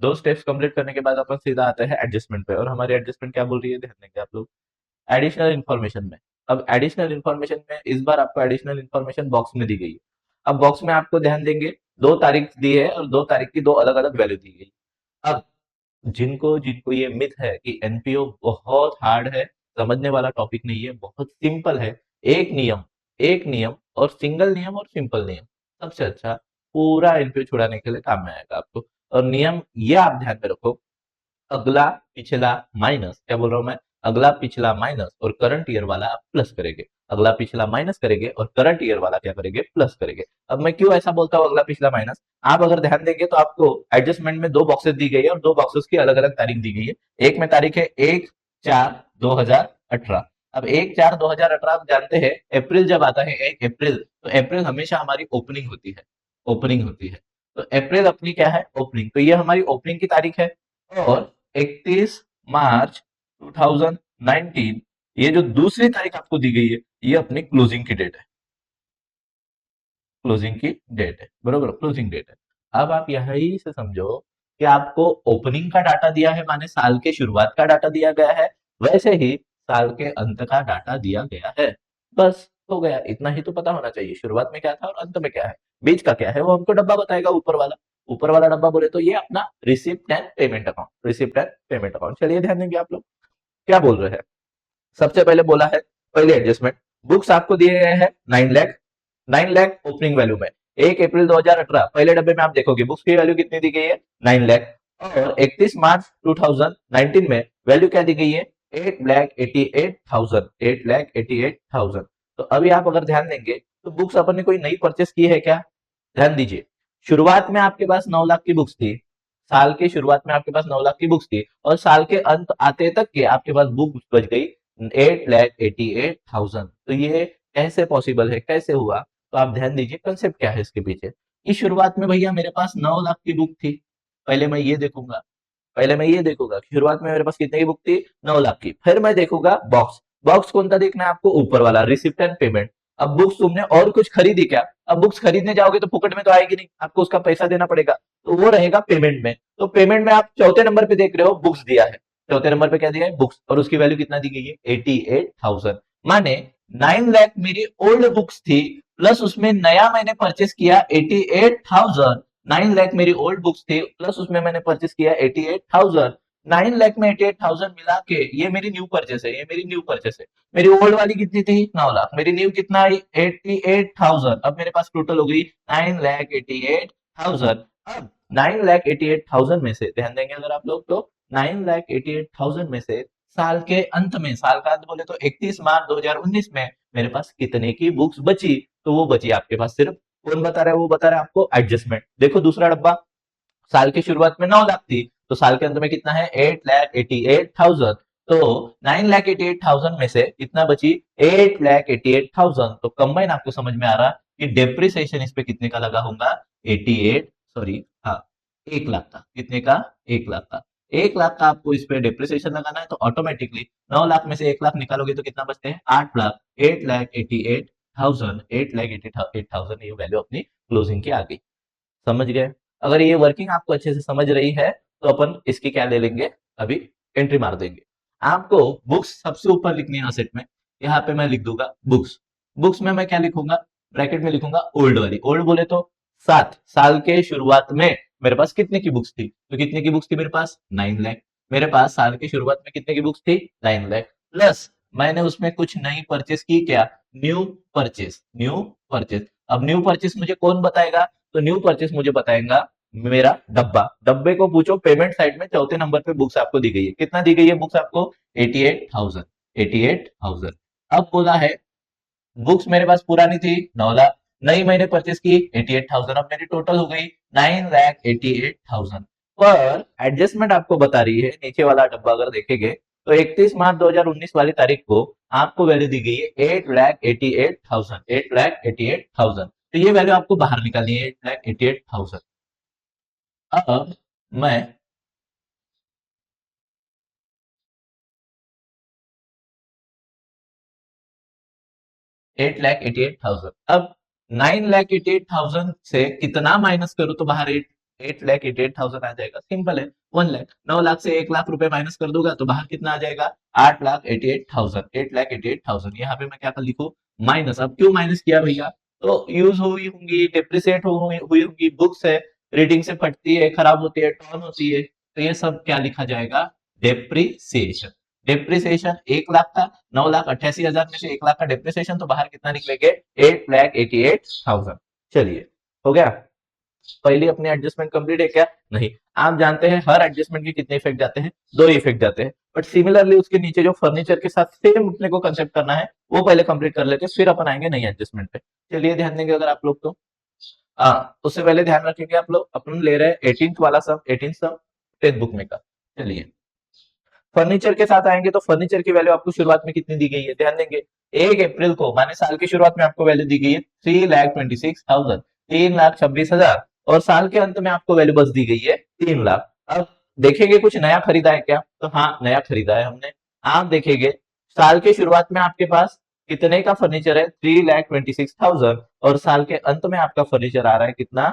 दो steps complete करने के बाद अपन सीधा आते हैं एडजस्टमेंट पे, और हमारी एडजस्टमेंट क्या बोल रही है ध्यान देंगे आप लोग। एडिशनल इन्फॉर्मेशन में, अब एडिशनल इन्फॉर्मेशन में इस बार आपको एडिशनल इन्फॉर्मेशन बॉक्स में दी गई है। अब बॉक्स में आपको ध्यान देंगे, 2 तारीख दी है और 2 तारीख की 2 अलग अलग वैल्यू दी गई। अब जिनको जिनको ये मिथ है कि एनपीओ बहुत हार्ड है, समझने वाला टॉपिक नहीं है, बहुत सिंपल है, एक नियम, एक नियम और सिंगल नियम और सिंपल नियम सबसे अच्छा पूरा एनपीओ छुड़ाने के लिए काम में आएगा आपको। और नियम ये आप ध्यान में रखो, अगला पिछला माइनस, क्या बोल रहा हूं मैं, अगला पिछला माइनस और करंट ईयर वाला आप प्लस करेंगे, अगला पिछला माइनस करेंगे और करंट ईयर वाला क्या करेंगे, प्लस करेंगे। अब मैं क्यों ऐसा बोलता हूँ अगला पिछला माइनस, आप अगर ध्यान देंगे तो आपको एडजस्टमेंट में 2 बॉक्सेस दी गई है और 2 बॉक्सेस की अलग अलग तारीख दी गई है। एक में तारीख है 1/4/2018। अब 1/4/2018 आप जानते हैं अप्रैल जब आता है 1 अप्रैल, तो अप्रैल हमेशा हमारी ओपनिंग होती है, ओपनिंग होती है। तो अप्रैल अपनी क्या है, ओपनिंग, तो ये हमारी ओपनिंग की तारीख है। और 31 मार्च 2019 ये जो दूसरी तारीख आपको दी गई है, ये अपनी क्लोजिंग की डेट है, क्लोजिंग की डेट है, बरोबर, क्लोजिंग डेट है। अब आप यही से समझो कि आपको ओपनिंग का डाटा दिया है, माने साल के शुरुआत का डाटा दिया गया है, वैसे ही साल के अंत का डाटा दिया गया है। बस हो गया, इतना ही तो पता होना चाहिए, शुरुआत में क्या था और अंत में क्या है, बीच का क्या है वो हमको डब्बा बताएगा ऊपर वाला। ऊपर वाला डब्बा बोले तो ये अपना receipt and payment account, receipt and payment account. चलिए ध्यान देंगे आप लोग क्या बोल रहे हैं। सबसे पहले बोला है, पहले एडजस्टमेंट, बुक्स आपको दिए गए हैं 9 लाख, 9 लाख ओपनिंग वैल्यू में। 1 अप्रैल 2018 पहले डब्बे में आप देखोगे बुक्स की वैल्यू कितनी दी गई है, 9 लाख। और 31 मार्च 2019 में वैल्यू क्या दी गई है, 8,88,000, 8,88,000। तो अभी आप अगर ध्यान देंगे तो बुक्स अपन ने कोई नई परचेस की है क्या, ध्यान दीजिए। शुरुआत में आपके पास 9 लाख की बुक्स थी, साल के शुरुआत में आपके पास 9 लाख की बुक्स थी, और साल के अंत आते तक के आपके पास बुक बच गई 8,88,000। तो ये कैसे पॉसिबल है, कैसे हुआ, तो आप ध्यान दीजिए कंसेप्ट क्या है इसके पीछे। कि शुरुआत में भैया मेरे पास 9 लाख की बुक थी, पहले मैं ये देखूंगा, पहले मैं ये देखूंगा कि शुरुआत में मेरे पास कितने की बुक थी, 9 लाख की। फिर मैं देखूंगा बॉक्स, बॉक्स कौन सा देखना है आपको, ऊपर वाला रिसिप्ट एंड पेमेंट। अब बुक्स तुमने और कुछ खरीदी क्या, अब बुक्स खरीदने जाओगे तो फुकट में तो आएगी नहीं, आपको उसका पैसा देना पड़ेगा, तो वो रहेगा पेमेंट में। तो पेमेंट में आप चौथे नंबर पे देख रहे हो बुक्स दिया है, चौथे नंबर पे क्या दिया है, बुक्स, और उसकी वैल्यू कितना दी गई है, 88,000। माने 9 लाख मेरी ओल्ड बुक्स थी, प्लस उसमें नया मैंने परचेस किया 88,000। 9 लाख मेरी ओल्ड बुक्स थी, प्लस उसमें मैंने परचेस किया 88,000। 9 लाख में 88,000 मिला के ये मेरी न्यू परचेस है, ये मेरी न्यू परचेस है। मेरी ओल्ड वाली कितनी थी, 9 लाख, मेरी न्यू कितना आई, 88,000। अब मेरे पास टोटल हो गई 9,88,000। अब 9,88,000 में से ध्यान देंगे अगर आप लोग तो 9,88,000 में से साल के अंत में, साल का अंत बोले तो 31 मार्च 2019 में मेरे पास कितने की बुक्स बची, तो वो बची आपके पास सिर्फ, कौन बता रहा है, वो बता रहा है आपको एडजस्टमेंट। देखो दूसरा डब्बा, साल की शुरुआत में 9 लाख थी, तो साल के अंत में कितना है, 8,88,000। तो 9,88,000 में से कितना बची, 8,88,000। तो कंबाइन आपको समझ में आ रहा कि डेप्रिसिएशन इस पे कितने का लगा होगा, 88, सॉरी, हाँ, 1 लाख का, कितने का, 1 लाख का। 1 लाख का आपको इस पे डेप्रिसिएशन लगाना है, तो ऑटोमेटिकली 9 लाख में से 1 लाख निकालोगे तो कितना बचते हैं, 8 लाख, 8,88,000, 8,88,000 ये वैल्यू अपनी क्लोजिंग की आ गई। समझ गए। अगर ये वर्किंग आपको अच्छे से समझ रही है तो अपन इसकी क्या ले लेंगे, अभी एंट्री मार देंगे। आपको बुक्स सबसे ऊपर लिखनी है असेट में, यहाँ पे मैं लिख दूंगा बुक्स। बुक्स में मैं क्या लिखूंगा, ब्रैकेट में लिखूंगा ओल्ड वाली, ओल्ड बोले तो 7, साल के शुरुआत में मेरे पास कितने की बुक्स थी, तो कितने की बुक्स थी मेरे पास, 9 लाख। मेरे पास साल की शुरुआत में कितने की बुक्स थी, 9 लाख, प्लस मैंने उसमें कुछ नई परचेस की क्या, न्यू परचेस, न्यू परचेस। अब न्यू परचेस मुझे कौन बताएगा, तो न्यू परचेस मुझे बताएगा मेरा डब्बा। डब्बे को पूछो, पेमेंट साइड में चौथे नंबर पे बुक्स आपको दी गई है, कितना दी गई है बुक्स आपको, 88,000, 88,000। अब बोला है बुक्स मेरे पास पुरानी थी 9 लाख, नई मैंने परचेस की 88,000, अब मेरी टोटल हो गई 9,88,000। पर एडजस्टमेंट आपको बता रही है, नीचे वाला डब्बा अगर देखेंगे तो 31 मार्च 2019 वाली तारीख को आपको वैल्यू दी गई है 8,88,000, 8,88,000। तो ये वैल्यू आपको बाहर निकालनी है, 8,88,000। अब मैं 8,88,000, अब 9,88,000 से कितना माइनस करूं तो बाहर 8,88,000 आ जाएगा, सिंपल है। 1 लाख, 9 लाख से 1 लाख रुपए माइनस कर दूंगा तो बाहर कितना आ जाएगा, 8,88,000, 8,88,000। यहाँ पे मैं क्या कर लिखूं, माइनस। अब क्यों माइनस किया भैया, तो यूज हुई होंगी, डिप्रिसिएट हुई होंगी बुक्स है, रीडिंग से फटती है, खराब होती है, टर्न होती है, तो ये सब क्या लिखा जाएगा, डेप्रिसिएशन। डेप्रिसिएशन 1 लाख का, 9,88,000 में से 1 लाख का डेप्रिसिएशन, तो बाहर कितना निकलेंगे, 8,88,000। चलिए, हो गया। पहली अपनी एडजस्टमेंट कंप्लीट है क्या, नहीं। आप जानते हैं हर एडजस्टमेंट के कितने इफेक्ट जाते हैं, 2 इफेक्ट जाते हैं। बट सिमिलरली उसके नीचे जो फर्नीचर के साथ सेम अपने को कंसेप्ट करना है, वो पहले कंप्लीट कर लेते हैं, फिर अपन आएंगे नई एडजस्टमेंट पे। चलिए ध्यान देंगे अगर आप लोग तो, उससे पहले ध्यान रखेंगे आप लोग, अपन ले रहे हैं 18th वाला सम, 18th सम 10th बुक में का। चलिए, फर्नीचर के साथ आएंगे तो फर्नीचर की वैल्यू आपको शुरुआत में कितनी दी गई है, ध्यान देंगे। 1 अप्रैल को माने साल की शुरुआत में आपको वैल्यू दी गई है 3,26,000, 3,26,000, और साल के अंत में आपको वैल्यू बस दी गई है 3 लाख। अब देखेंगे कुछ नया खरीदा है क्या, तो हाँ नया खरीदा है हमने। आप देखेंगे साल के शुरुआत में आपके पास कितने का फर्नीचर है, 3,26,000, और साल के अंत में आपका फर्नीचर आ रहा है कितना,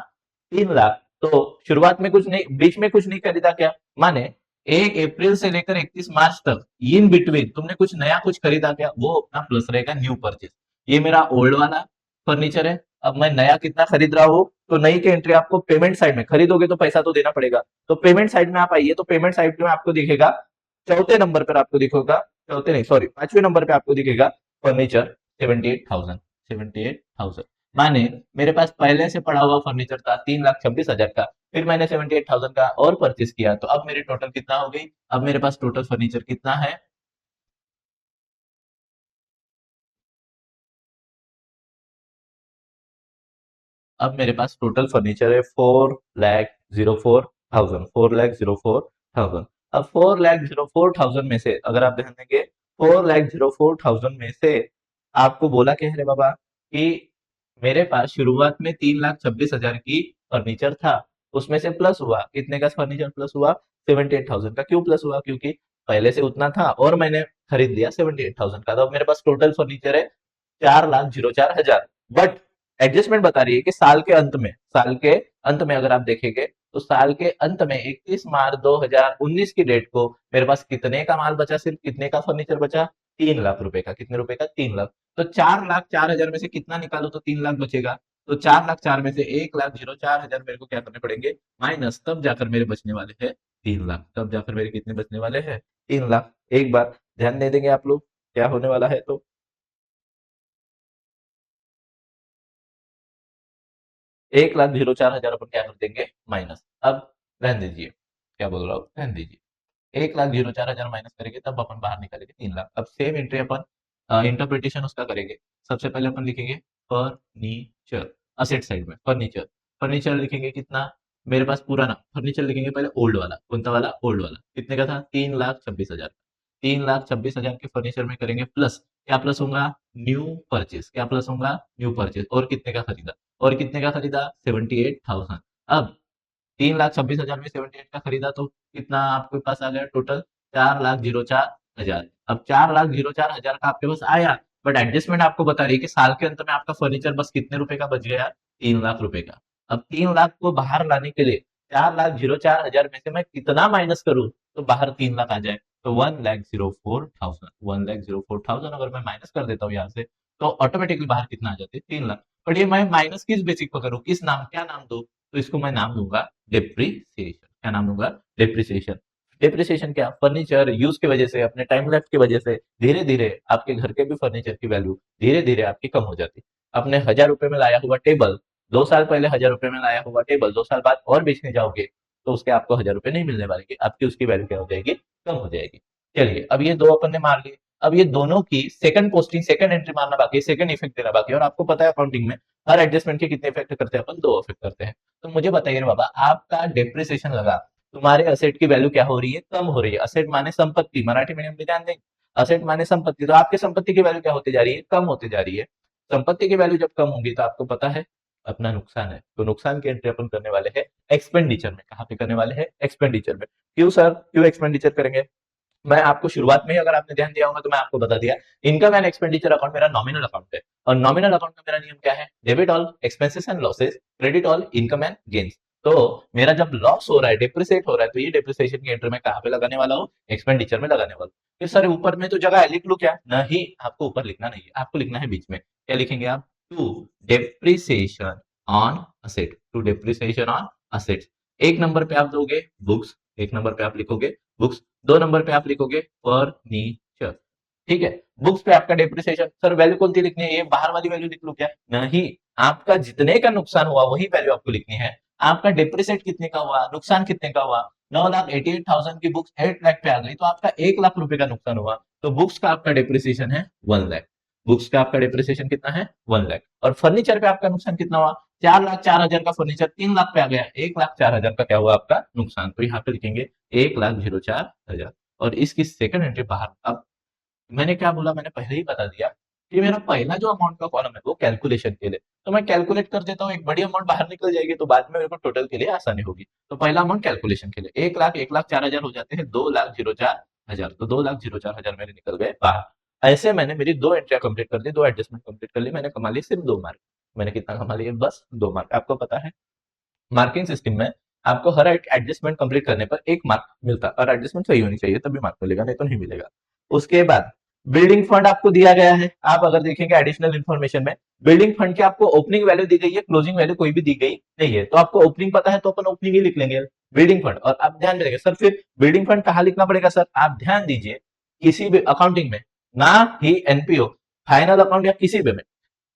3 लाख। तो शुरुआत में कुछ नहीं, बीच में कुछ नहीं खरीदा क्या, माने 1 अप्रैल से लेकर 31 मार्च तक इन बिटवीन तुमने कुछ नया कुछ खरीदा क्या, वो अपना प्लस रहेगा, न्यू परचेज। ये मेरा ओल्ड वाला फर्नीचर है। अब मैं नया कितना खरीद रहा हूँ, तो नई की एंट्री आपको पेमेंट साइड में, खरीदोगे तो पैसा तो देना पड़ेगा, तो पेमेंट साइड में आप आइए, तो पेमेंट साइड में आपको दिखेगा, चौथे नंबर पर आपको दिखेगा, चौथे नहीं सॉरी 5वें नंबर पे आपको दिखेगा फर्नीचर 78,000, 78,000। माने मेरे पास पहले से पड़ा हुआ फर्नीचर था 3,26,000 का, फिर मैंने 78,000 का और परचेज किया, तो अब मेरी टोटल कितना हो गई, अब मेरे पास टोटल फर्नीचर कितना है, अब मेरे पास टोटल फर्नीचर है 4,04,000, 4,04,000। अब 4,04,000 में से अगर आप ध्यान देंगे, 4,04,000 में से आपको बोला क्या है रे बाबा, कि मेरे पास शुरुआत में 3,26,000 की फर्नीचर था, उसमें से प्लस हुआ कितने का फर्नीचर, प्लस हुआ 78,000 का। क्यों प्लस हुआ, क्योंकि पहले से उतना था और मैंने खरीद लिया 78,000 का, तो अब मेरे पास टोटल फर्नीचर है 4,04,000। बट एडजस्टमेंट बता रही है कि साल के अंत में, साल के अंत में अगर आप देखेंगे, तो साल के अंत में 31 मार्च 2019 की डेट को मेरे पास कितने का माल बचा, सिर्फ कितने का फर्नीचर बचा, 3 लाख रुपए का। कितने रुपए का, 3 लाख। तो 4,04,000 में से कितना निकालो तो 3 लाख बचेगा, तो 4,04,000 में से 1,04,000 मेरे को क्या करने पड़ेंगे, माइनस, तब जाकर मेरे बचने वाले हैं 3 लाख, तब जाकर मेरे कितने बचने वाले हैं, 3 लाख। एक बार ध्यान दे देंगे आप लोग क्या होने वाला है, तो 1,04,000 अपन क्या कर देंगे, माइनस। अब रहने दीजिए, क्या बोल रहा हूँ, रहने दीजिए। 1,04,000 माइनस करेंगे तब अपन बाहर निकालेंगे 3 लाख। अब सेम एंट्री अपन इंटरप्रिटेशन उसका करेंगे। सबसे पहले अपन लिखेंगे फर्नीचर, असेट साइड में फर्नीचर, फर्नीचर लिखेंगे कितना, मेरे पास पुराना फर्नीचर लिखेंगे पहले, ओल्ड वाला, कौन सा वाला, ओल्ड वाला, कितने का था, 3,26,000। 3,26,000 के फर्नीचर में करेंगे प्लस, क्या प्लस होगा, न्यू परचेज, क्या प्लस होगा, न्यू परचेज, और कितने का खरीदा, और कितने का खरीदा, 78,000। अब 3,26,000 में 78 का खरीदा, तो कितना आपके पास आ गया टोटल, 4,04,000। अब 4,04,000 का आपके पास आया, बट एडजस्टमेंट आपको बता रही है कि साल के अंत में आपका फर्नीचर बस कितने रुपए का बच गया, 3 लाख रुपए का। अब 3 लाख को बाहर लाने के लिए 4,04,000 में से मैं कितना माइनस करूं, तो बाहर 3 लाख आ जाए, तो 1,04,000, 1,04,000 अगर मैं माइनस कर देता हूँ यहाँ से, तो ऑटोमेटिकली बाहर कितना आ जाते हैं, 3 लाख। बट ये मैं माइनस किस बेसिक पर करूँ, किस नाम, क्या नाम दो, तो इसको मैं नाम दूंगा डेप्रिसिएशन। क्या नाम दूंगा, डेप्रिसिएशन। डेप्रिसिएशन क्या, फर्नीचर यूज की वजह से, अपने टाइम लेफ्ट की वजह से धीरे धीरे आपके घर के भी फर्नीचर की वैल्यू धीरे धीरे आपकी कम हो जाती। अपने 1,000 रुपए में लाया हुआ टेबल, 2 साल पहले 1,000 रुपए में लाया हुआ टेबल 2 साल बाद और बेचने जाओगे, तो उसके आपको 1,000 रुपए नहीं मिलने वाले, आपकी उसकी वैल्यू क्या हो जाएगी, कम हो जाएगी। चलिए, अब ये दो अपन ने मार लिए। अब ये दोनों की सेकंड पोस्टिंग, सेकंड एंट्री मारना बाकी है, सेकंड इफेक्ट देना बाकी है। और आपको पता है अकाउंटिंग में हर एडजस्टमेंट के कितने इफेक्ट करते हैं अपन, 2 इफेक्ट करते हैं। तो मुझे बताइए बाबा, आपका डेप्रिसिएशन लगा, तुम्हारे असेट की वैल्यू क्या हो रही है, कम हो रही है। असेट माने संपत्ति, मराठी मीडियम में ध्यान दें, असेट माने संपत्ति, तो आपके संपत्ति की वैल्यू क्या होती जा रही है, कम होती जा रही है। संपत्ति की वैल्यू जब कम होगी तो आपको पता है अपना नुकसान है, तो नुकसान की एंट्री अपन करने वाले हैं एक्सपेंडिचर में। कहाँ पे करने वाले हैं, एक्सपेंडिचर में। क्यों सर, क्यों एक्सपेंडिचर करेंगे, मैं आपको शुरुआत में ही अगर आपने ध्यान दिया होगा तो मैं आपको बता दिया, इनकम एंड एक्सपेंडिचर अकाउंट मेरा नॉमिनल अकाउंट है, और नॉमिनल अकाउंट का मेरा नियम क्या है, debit all expenses and losses, credit all income and gains. तो मेरा जब लॉस हो रहा है, डिप्रिसिएट हो रहा है, तो ये डिप्रिसिएशन की एंट्री मैं कहाँ पे लगाने वाला हूँ? एक्सपेंडिचर में लगाने वाला हूँ। फिर सर ऊपर में तो जगह है, लिख लूं क्या? नहीं, आपको ऊपर लिखना नहीं है, आपको लिखना है बीच में। क्या लिखेंगे आप? To depreciation on asset, to depreciation on assets. एक नंबर पे आप दोगे बुक्स, एक नंबर पे आप लिखोगे बुक्स, दो नंबर पे आप लिखोगे फर्नीचर। ठीक है, बुक्स पे आपका डेप्रिसिएशन, सर वैल्यू कौन सी लिखनी है? ये बाहर वाली वैल्यू लिख लूं क्या? नहीं, आपका जितने का नुकसान हुआ वही वैल्यू आपको लिखनी है। आपका डिप्रिसिएट कितने का हुआ, नुकसान कितने का हुआ? 9,88,000 की बुक्स 8 लाख पे आ गई, तो आपका 1 लाख रुपए का नुकसान हुआ, तो बुक्स का आपका डिप्रिसिएशन है 1 लाख। बुक्स का आपका डिप्रिसिएशन कितना है? 1 लाख। और फर्नीचर पे आपका नुकसान कितना हुआ? 4,04,000 का फर्नीचर 3 लाख पे आ गया, 1,04,000 का क्या हुआ आपका नुकसान, तो यहाँ पे लिखेंगे 1,04,000। और इसकी सेकंड एंट्री बाहर। अब मैंने क्या बोला, मैंने पहले ही बता दिया कि मेरा पहला जो अमाउंट का कॉलम है वो कैलकुलेशन के लिए, तो मैं कैलकुलेट कर देता हूँ, एक बड़ी अमाउंट बाहर निकल जाएगी, तो बाद में मेरे को टोटल के लिए आसानी होगी। तो पहला अमाउंट कैलकुलेशन के लिए 1 लाख, 1,04,000 हो जाते हैं 2,04,000, तो 2,04,000 मेरे निकल गए बाहर। ऐसे मैंने मेरी दो एंट्रिया कंप्लीट कर दी, दो एडजस्टमेंट कंप्लीट कर ली, मैंने कमा लिए सिर्फ 2 मार्क। मैंने कितना कमा लिया? बस 2 मार्क। आपको पता है मार्किंग सिस्टम में आपको हर एक एडजस्टमेंट कंप्लीट करने पर 1 मार्क मिलता है, और एडजस्टमेंट सही होनी चाहिए तभी मार्क मिलेगा, नहीं तो नहीं मिलेगा। उसके बाद बिल्डिंग फंड आपको दिया गया है। आप अगर देखेंगे एडिशनल इन्फॉर्मेशन में, बिल्डिंग फंड की आपको ओपनिंग वैल्यू दी गई है, क्लोजिंग वैल्यू कोई भी दी गई नहीं है, तो आपको ओपनिंग पता है तो अपन ओपनिंग ही लिख लेंगे बिल्डिंग फंड। और आप ध्यान में रखिए सर, फिर बिल्डिंग फंड कहाँ लिखना पड़ेगा सर? आप ध्यान दीजिए, किसी भी अकाउंटिंग में, ना ही एनपीओ, फाइनल अकाउंट या किसी भी में,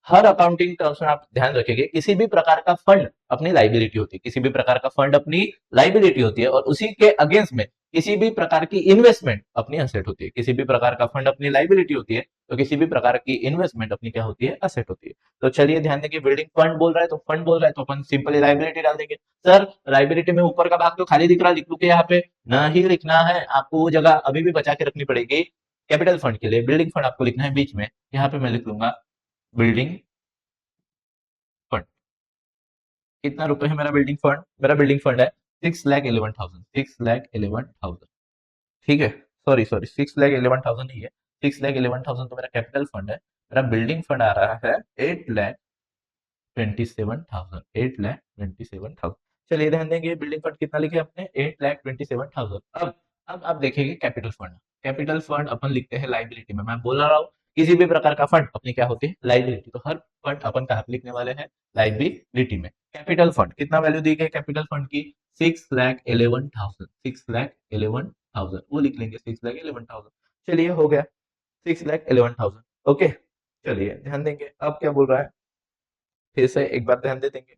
हर अकाउंटिंग टर्म्स में आप ध्यान रखेंगे, किसी भी प्रकार का फंड अपनी लाइबिलिटी होती है, किसी भी प्रकार का फंड अपनी लाइबिलिटी होती है, और उसी के अगेंस्ट में किसी भी प्रकार की इन्वेस्टमेंट अपनी असेट होती है। किसी भी प्रकार का फंड अपनी लाइबिलिटी होती है, तो किसी भी प्रकार की इन्वेस्टमेंट अपनी क्या होती है? असेट होती है। तो चलिए ध्यान देंगे, बिल्डिंग फंड बोल रहा है तो फंड बोल रहा है तो अपन सिंपली लाइबिलिटी डाल देंगे। सर लाइबिलिटी में ऊपर का भाग तो खाली दिख रहा है, लिख लू के यहाँ पे? नहीं लिखना है, आपको वो जगह अभी भी बचा के रखनी पड़ेगी कैपिटल फंड के लिए। बिल्डिंग फंड आपको लिखना है बीच में, यहाँ पे मैं लिख लूंगा बिल्डिंग फंड। कितना रुपए है मेरा बिल्डिंग फंड? मेरा बिल्डिंग फंड है 6,11,000, 6,11,000। ठीक है, सॉरी सॉरी, 6,11,000 नहीं है, 6,11,000 तो मेरा कैपिटल फंड है। मेरा बिल्डिंग फंड आ रहा है 8,27,000, 8,27,000। चलिए ध्यान देंगे, बिल्डिंग फंड कितना लिखे अपने? 8,27,000। अब आप देखेंगे कैपिटल फंड। कैपिटल फंड अपन लिखते हैं लाइबिलिटी में, मैं बोल रहा हूँ किसी भी प्रकार का फंड अपनी क्या होती है? लाइबिलिटी। तो हर फंड अपन कहाँ पे लिखने वाले हैं? लाइबिलिटी में। कैपिटल फंड कितना वैल्यू दी गई कैपिटल फंड की? 6,11,000, 6,11,000 वो लिख लेंगे, 6,11,000। चलिए हो गया 6,11,000। ओके, चलिए ध्यान देंगे अब क्या बोल रहा है, फिर से एक बार ध्यान दे देंगे।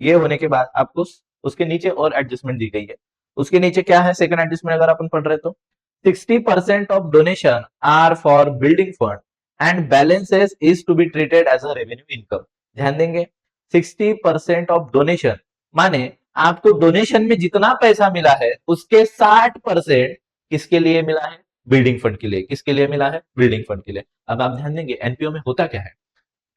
ये होने के बाद आपको उसके नीचे और एडजस्टमेंट दी गई है। उसके नीचे क्या है सेकंड एडजस्टमेंट अगर अपन पढ़ रहे तो? 60% of donation are for building fund and balances is to be treated as a revenue income. ध्यान देंगे, 60% ऑफ डोनेशन माने आपको डोनेशन में जितना पैसा मिला है उसके 60% किसके लिए मिला है? बिल्डिंग फंड के लिए। किसके लिए मिला है? बिल्डिंग फंड के लिए। अब आप ध्यान देंगे एनपीओ में होता क्या है?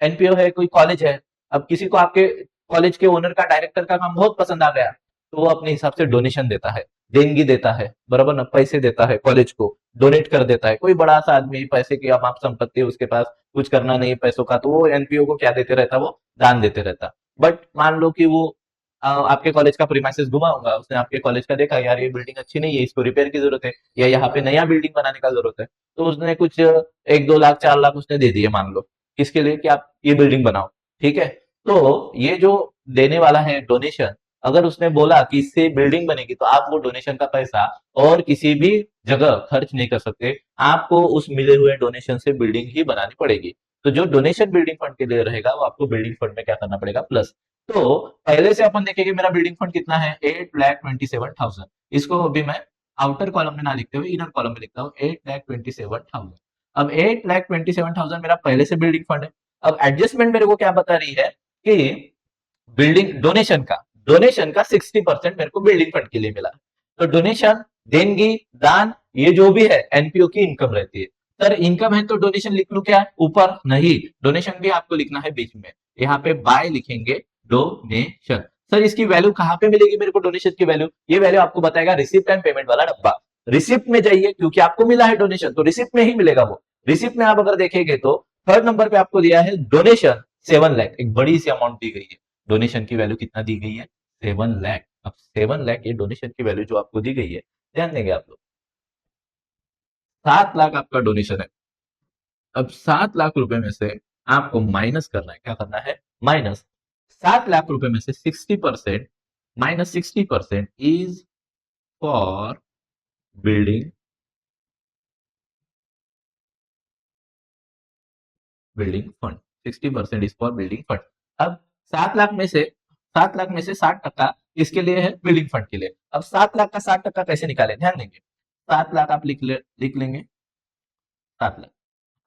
एनपीओ है, कोई कॉलेज है, अब किसी को आपके कॉलेज के ओनर का, डायरेक्टर का काम बहुत पसंद आ गया, तो वो अपने हिसाब से डोनेशन देता है, देनगी देता है, बराबर ना, पैसे देता है कॉलेज को, डोनेट कर देता है। कोई बड़ा सा आदमी, पैसे की अमाप संपत्ति है उसके पास, कुछ करना नहीं पैसों का, तो वो एनपीओ को क्या देते रहता? वो दान देते रहता। बट मान लो कि वो आपके कॉलेज का प्रीमाइसेस घुमा होगा, उसने आपके कॉलेज का देखा, यार ये बिल्डिंग अच्छी नहीं है, इसको रिपेयर की जरूरत है, या यहाँ पे नया बिल्डिंग बनाने का जरूरत है, तो उसने कुछ 1-2 लाख 4 लाख उसने दे दिए मान लो, किसके लिए? कि आप ये बिल्डिंग बनाओ। ठीक है, तो ये जो देने वाला है डोनेशन, अगर उसने बोला कि इससे बिल्डिंग बनेगी, तो आप वो डोनेशन का पैसा और किसी भी जगह खर्च नहीं कर सकते, आपको उस मिले हुए डोनेशन से बिल्डिंग ही बनानी पड़ेगी। तो जो डोनेशन बिल्डिंग फंड के लिए रहेगा वो आपको बिल्डिंग फंड में क्या करना पड़ेगा? प्लस। तो पहले से अपन देखेंगे मेरा बिल्डिंग फंड कितना है? 8,27,000। इसको अभी मैं आउटर कॉलम में ना लिखते हुए इनर कॉलम में लिखता हूँ, 8,27,000। अब 8,27,000 मेरा पहले से बिल्डिंग फंड है। अब एडजस्टमेंट मेरे को क्या बता रही है कि बिल्डिंग डोनेशन का 60% मेरे को बिल्डिंग फंड के लिए मिला। तो डोनेशन, देनगी, दान, ये जो भी है एनपीओ की इनकम रहती है। सर इनकम है तो डोनेशन लिख लू क्या ऊपर? नहीं, डोनेशन भी आपको लिखना है बीच में, यहाँ पे बाय लिखेंगे डोनेशन। सर इसकी वैल्यू कहाँ पे मिलेगी मेरे को? डोनेशन की वैल्यू, ये वैल्यू आपको बताएगा रिसिप्ट एंड पेमेंट वाला डब्बा। रिसिप्ट में जाइए, क्योंकि आपको मिला है डोनेशन, तो रिसिप्ट में ही मिलेगा वो। रिसिप्ट में आप अगर देखेंगे तो थर्ड नंबर पे आपको दिया है डोनेशन 7 लाख, एक बड़ी सी अमाउंट दी गई है। डोनेशन की वैल्यू कितना दी गई है? 7 लाख। अब 7 लाख ये डोनेशन की वैल्यू जो आपको दी गई है, ध्यान देंगे आप लोग। 7 लाख आपका डोनेशन है। अब 7 लाख रुपए में से आपको माइनस करना है, क्या करना है, माइनस 7 लाख रुपए में से 60%, -60% is for building, building fund. 60% is for building fund. अब 7 लाख में से 60% किसके लिए है, बिल्डिंग फंड के लिए। अब 7 लाख का 60% कैसे निकाले, ध्यान देंगे। 7 लाख आप लिख लेंगे, 7 लाख।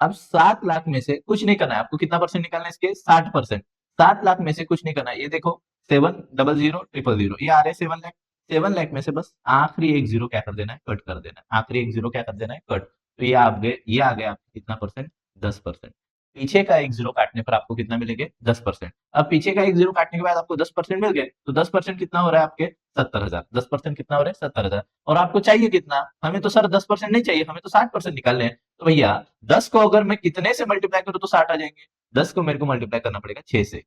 अब 7 लाख में से कुछ नहीं करना है आपको, कितना परसेंट निकालना है इसके, 60%। 7 लाख में से कुछ नहीं करना है, ये देखो 7000000 ये आ रहे 7 लाख। 7 लाख में से बस आखिरी एक जीरो क्या कर देना है, कट कर देना है, आखिरी एक जीरो क्या कर देना है, कट। तो ये आ गया आपको कितना परसेंट, 10%। पीछे का एक जीरो काटने पर आपको कितना मिलेंगे, 10%। अब पीछे का एक जीरो काटने के बाद आपको 10% मिल गए, तो 10% कितना हो रहा है आपके, 70,000। 10% कितना हो रहा है, 70,000। और आपको चाहिए कितना, हमें तो सर 10% नहीं चाहिए, हमें तो 60% निकालने हैं। तो भैया 10 को अगर मैं कितने से मल्टीप्लाई करूं तो 60 आ जाएंगे। 10 को मेरे को मल्टीप्लाई करना पड़ेगा 6 से।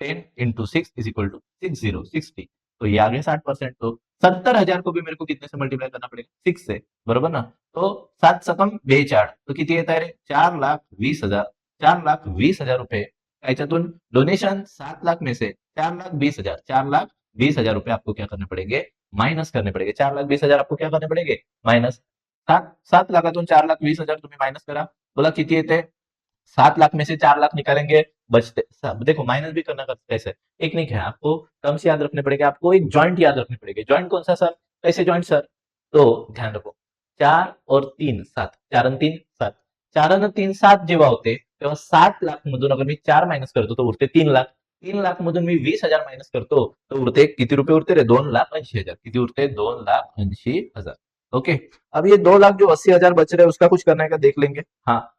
10 × 6 इज इक्वल टू 60, तो ये आ गया 60%। तो 70,000 को भी मेरे को कितने से मल्टीप्लाई करना पड़ेगा, 6 से, बरोबर ना। तो 7 सकम बेचाळ, तो किती येत आहे रे, 4,20,000। 4,20,000 रुपये याच्यातून डोनेशन 7 लाख में से 4,20,000, 4,20,000 रुपए आपको क्या करने पड़ेंगे, माइनस करने पड़ेंगे। 4,20,000 आपको क्या करने पड़ेंगे, माइनस। 7 लाखातून 4,20,000 तुम्ही माइनस करा, बोला किती येते, 7 लाख में से 4 लाख निकालेंगे, बचते देखो माइनस भी करना कैसे, टेक्निक है, आपको टर्म्स याद रखने पड़ेंगे, आपको एक जॉइंट याद रखने पड़ेंगे। जॉइंट कौन सा सर, कैसे जॉइंट सर, तो ध्यान रखो, 4 और 3 7, 4 आणि 3 7, 4 आणि 3 7 जेव्हा होते तेव्हा 7 लाख मधून अगर मी 4 मायनस करतो तो उरते 3 लाख। 3 लाख मधून मी 20,000 मायनस करतो तो उरते किती रुपये उरते रे, 2,80,000। किती उरते, 2,80,000। ओके। अब ये 2 लाख जो 80,000 बच रहे हैं उसका कुछ करना है क्या, देख लेंगे। हाँ,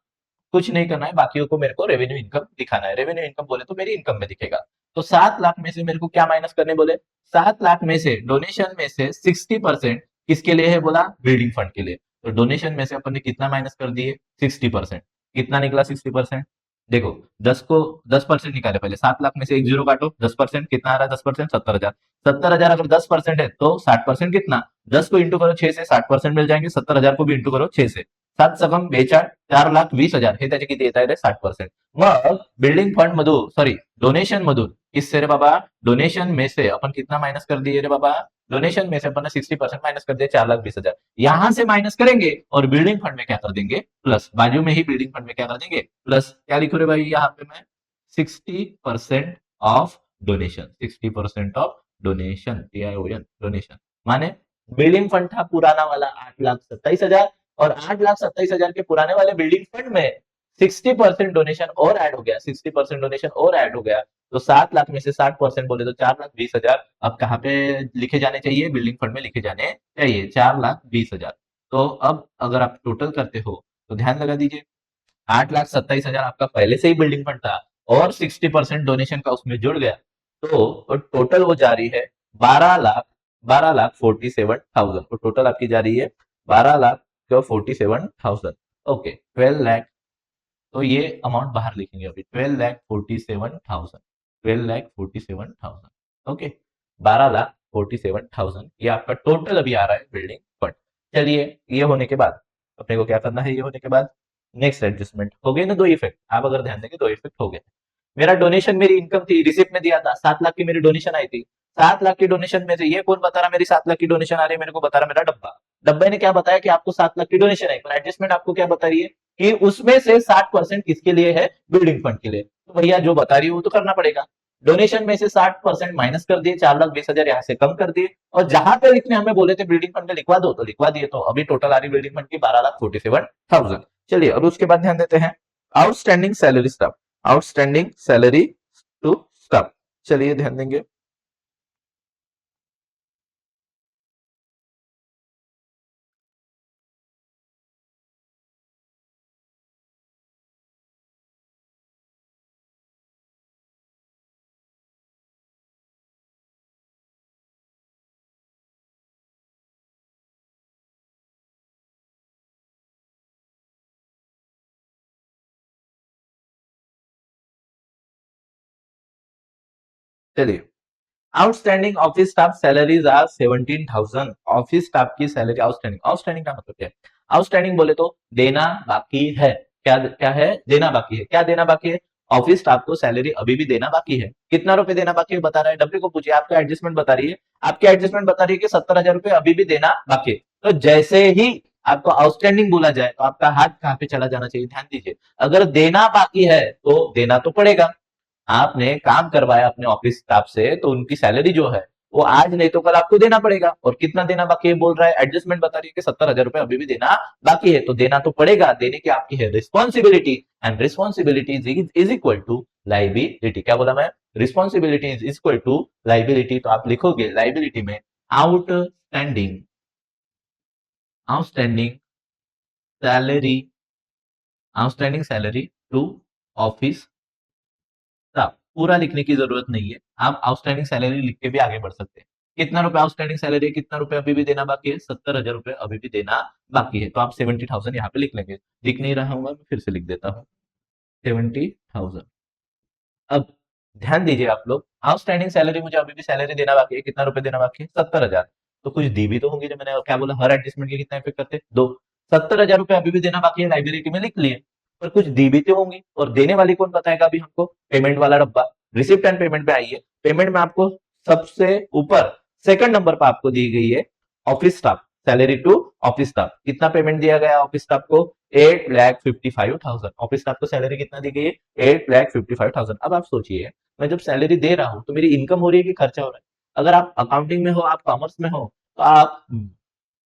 कुछ नहीं करना है, बाकियों को मेरे को रेवेन्यू इनकम दिखाना है। रेवेन्यू इनकम बोले तो मेरी इनकम में दिखेगा। तो 7 लाख में से मेरे को क्या माइनस करने बोले, 7 लाख में से डोनेशन में से 60% किसके लिए है बोला, बिल्डिंग फंड के लिए। तो डोनेशन में से अपन ने कितना माइनस कर दिए, 60%। कितना निकला 60%, देखो 10% निकाले पहले। 7 लाख में से एक जीरो काटो, 10% कितना आ रहा है, 10%, 70,000। 70,000 अगर 10% है तो 60% कितना, 10 को इंटू करो 6 से, 60% मिल जाएंगे। 70,000 को भी इंटू करो 6 से, 7 सकम 42, 4,20,000 हे त्याचे किती येत आहे रे, 60%। मग बिल्डिंग फंड मधून, सॉरी डोनेशन मधून, किससे रे बाबा, डोनेशन में से अपन कितना माइनस कर दिए रे बाबा, डोनेशन में से अपन ने 60% माइनस कर दिया, 4,20,000 यहां से माइनस करेंगे और बिल्डिंग फंड में क्या कर देंगे, प्लस। बाजू में ही बिल्डिंग फंड में क्या कर देंगे, प्लस। क्या लिखो रे भाई यहाँ पे मैं, 60% of donation, 60% of donation, TION donation. माने बिल्डिंग फंड था पुराना वाला 8,27,000, और 8,27,000 के पुराने वाले बिल्डिंग फंड में 60% डोनेशन और ऐड हो गया, 60% डोनेशन और ऐड हो गया। तो 7 लाख में से 60% बोले तो 4,20,000 अब कहाँ पे लिखे जाने चाहिए, बिल्डिंग फंड में लिखे जाने चाहिए, 4,20,000। तो अब अगर आप टोटल करते हो तो ध्यान लगा दीजिए, 8,27,000 आपका पहले से ही बिल्डिंग फंड था और 60% डोनेशन का उसमें जुड़ गया, तो टोटल वो जा रही है 12 लाख, 12,47,000। तो टोटल आपकी जा रही है 12,47,000। ओके, 12 लाख। तो ये अमाउंट बाहर लिखेंगे अभी, 12,47,000, 12,47,000। ओके, 12,47,000 ये आपका टोटल अभी आ रहा है बिल्डिंग फंड। चलिए, ये होने के बाद अपने को क्या करना है, ये होने के बाद नेक्स्ट एडजस्टमेंट हो गए ना, दो इफेक्ट आप अगर ध्यान देंगे, दो इफेक्ट हो गए। मेरा डोनेशन, मेरी इनकम थी, रिसिप्ट में दिया था 7 लाख की मेरी डोनेशन आई थी। 7 लाख की डोनेशन में से ये कौन बता रहा मेरी 7 लाख की डोनेशन आ रही है, मेरे को बता रहा मेरा डब्बा। डब्बे ने क्या बताया कि आपको 7 लाख की डोनेशन आई, पर एडजस्टमेंट आपको क्या बता रही है कि उसमें से 60% किसके लिए है, बिल्डिंग फंड के लिए। तो भैया जो बता रही है वो तो करना पड़ेगा। डोनेशन में से 60% माइनस कर दिए, 4,20,000 यहाँ से कम कर दिए, और जहां पे लिखने हमें बोले थे बिल्डिंग फंड में लिखवा दो, तो लिखवा दिए। तो अभी टोटल आ रही बिल्डिंग फंड की 12,47,000। चलिए अब उसके बाद ध्यान देते हैं outstanding salary staff, outstanding salary to staff. चलिए ध्यान देंगे, चलिए outstanding office staff salaries are 17,000। Office staff की सैलरी आउटस्टैंडिंग, आउटस्टैंडिंग का मतलब क्या है? आउटस्टैंडिंग बोले तो देना बाकी है। क्या क्या है? देना बाकी है। क्या देना बाकी है? ऑफिस स्टाफ को सैलरी अभी भी देना बाकी है। कितना रुपए देना बाकी है बता रहा है, डब्ल्यू को पूछिए। आपका एडजस्टमेंट बता रही है, आपकी एडजस्टमेंट बता रही है कि 70,000 रुपए अभी भी देना बाकी है। तो जैसे ही आपको आउटस्टैंडिंग बोला जाए तो आपका हाथ कहाँ पे चला जाना चाहिए? ध्यान दीजिए, अगर देना बाकी है तो देना तो पड़ेगा। आपने काम करवाया अपने ऑफिस स्टाफ से तो उनकी सैलरी जो है वो आज नहीं तो कल आपको देना पड़ेगा। और कितना देना बाकी है बोल रहा है? एडजस्टमेंट बता रही है कि 70,000 रुपए अभी भी देना बाकी है, तो देना तो पड़ेगा। देने की आपकी है responsibility, and responsibility is equal to liability. क्या बोला मैं? Responsibility is equal to liability. तो आप लिखोगे लाइबिलिटी में outstanding, outstanding salary, outstanding salary to office staff. पूरा लिखने की जरूरत नहीं है, आप आउटस्टैंडिंग सैलरी लिख के भी आगे बढ़ सकते हैं। कितना रुपए आउटस्टैंडिंग सैलरी है, कितना रुपए अभी भी देना बाकी है? 70,000 रुपए अभी भी देना बाकी है। तो आप 70,000 यहाँ पे लिख लेंगे। लिख नहीं रहा हूँ मैं, फिर से लिख देता हूँ 70,000। अब ध्यान दीजिए आप लोग, आउटस्टैंडिंग सैलरी, मुझे अभी भी सैलरी देना बाकी है। कितना रुपए देना बाकी है? 70,000। तो कुछ दी भी तो होंगी। जो मैंने क्या बोला, हर एडजस्टमेंट के कितना इफेक्ट करते हैं? दो। 70,000 रुपए अभी भी देना बाकी है, लाइब्रेरी में लिख लिए। पर कुछ दी भी तो होंगी, और देने वाली कौन बताएगा अभी हमको? पेमेंट वाला डब्बा। रिसिप्ट एंड पेमेंट पे आइए। पेमेंट में आपको सबसे ऊपर सेकंड नंबर पर आपको दी गई है office staff salary to office staff. कितना पेमेंट दिया गया ऑफिस स्टाफ को? 8,55,000। ऑफिस स्टाफ को सैलरी कितना दी गई है? 8,55,000। अब आप सोचिए, मैं जब सैलरी दे रहा हूं तो मेरी इनकम हो रही है कि खर्चा हो रहा है? अगर आप अकाउंटिंग में हो, आप कॉमर्स में हो, तो आप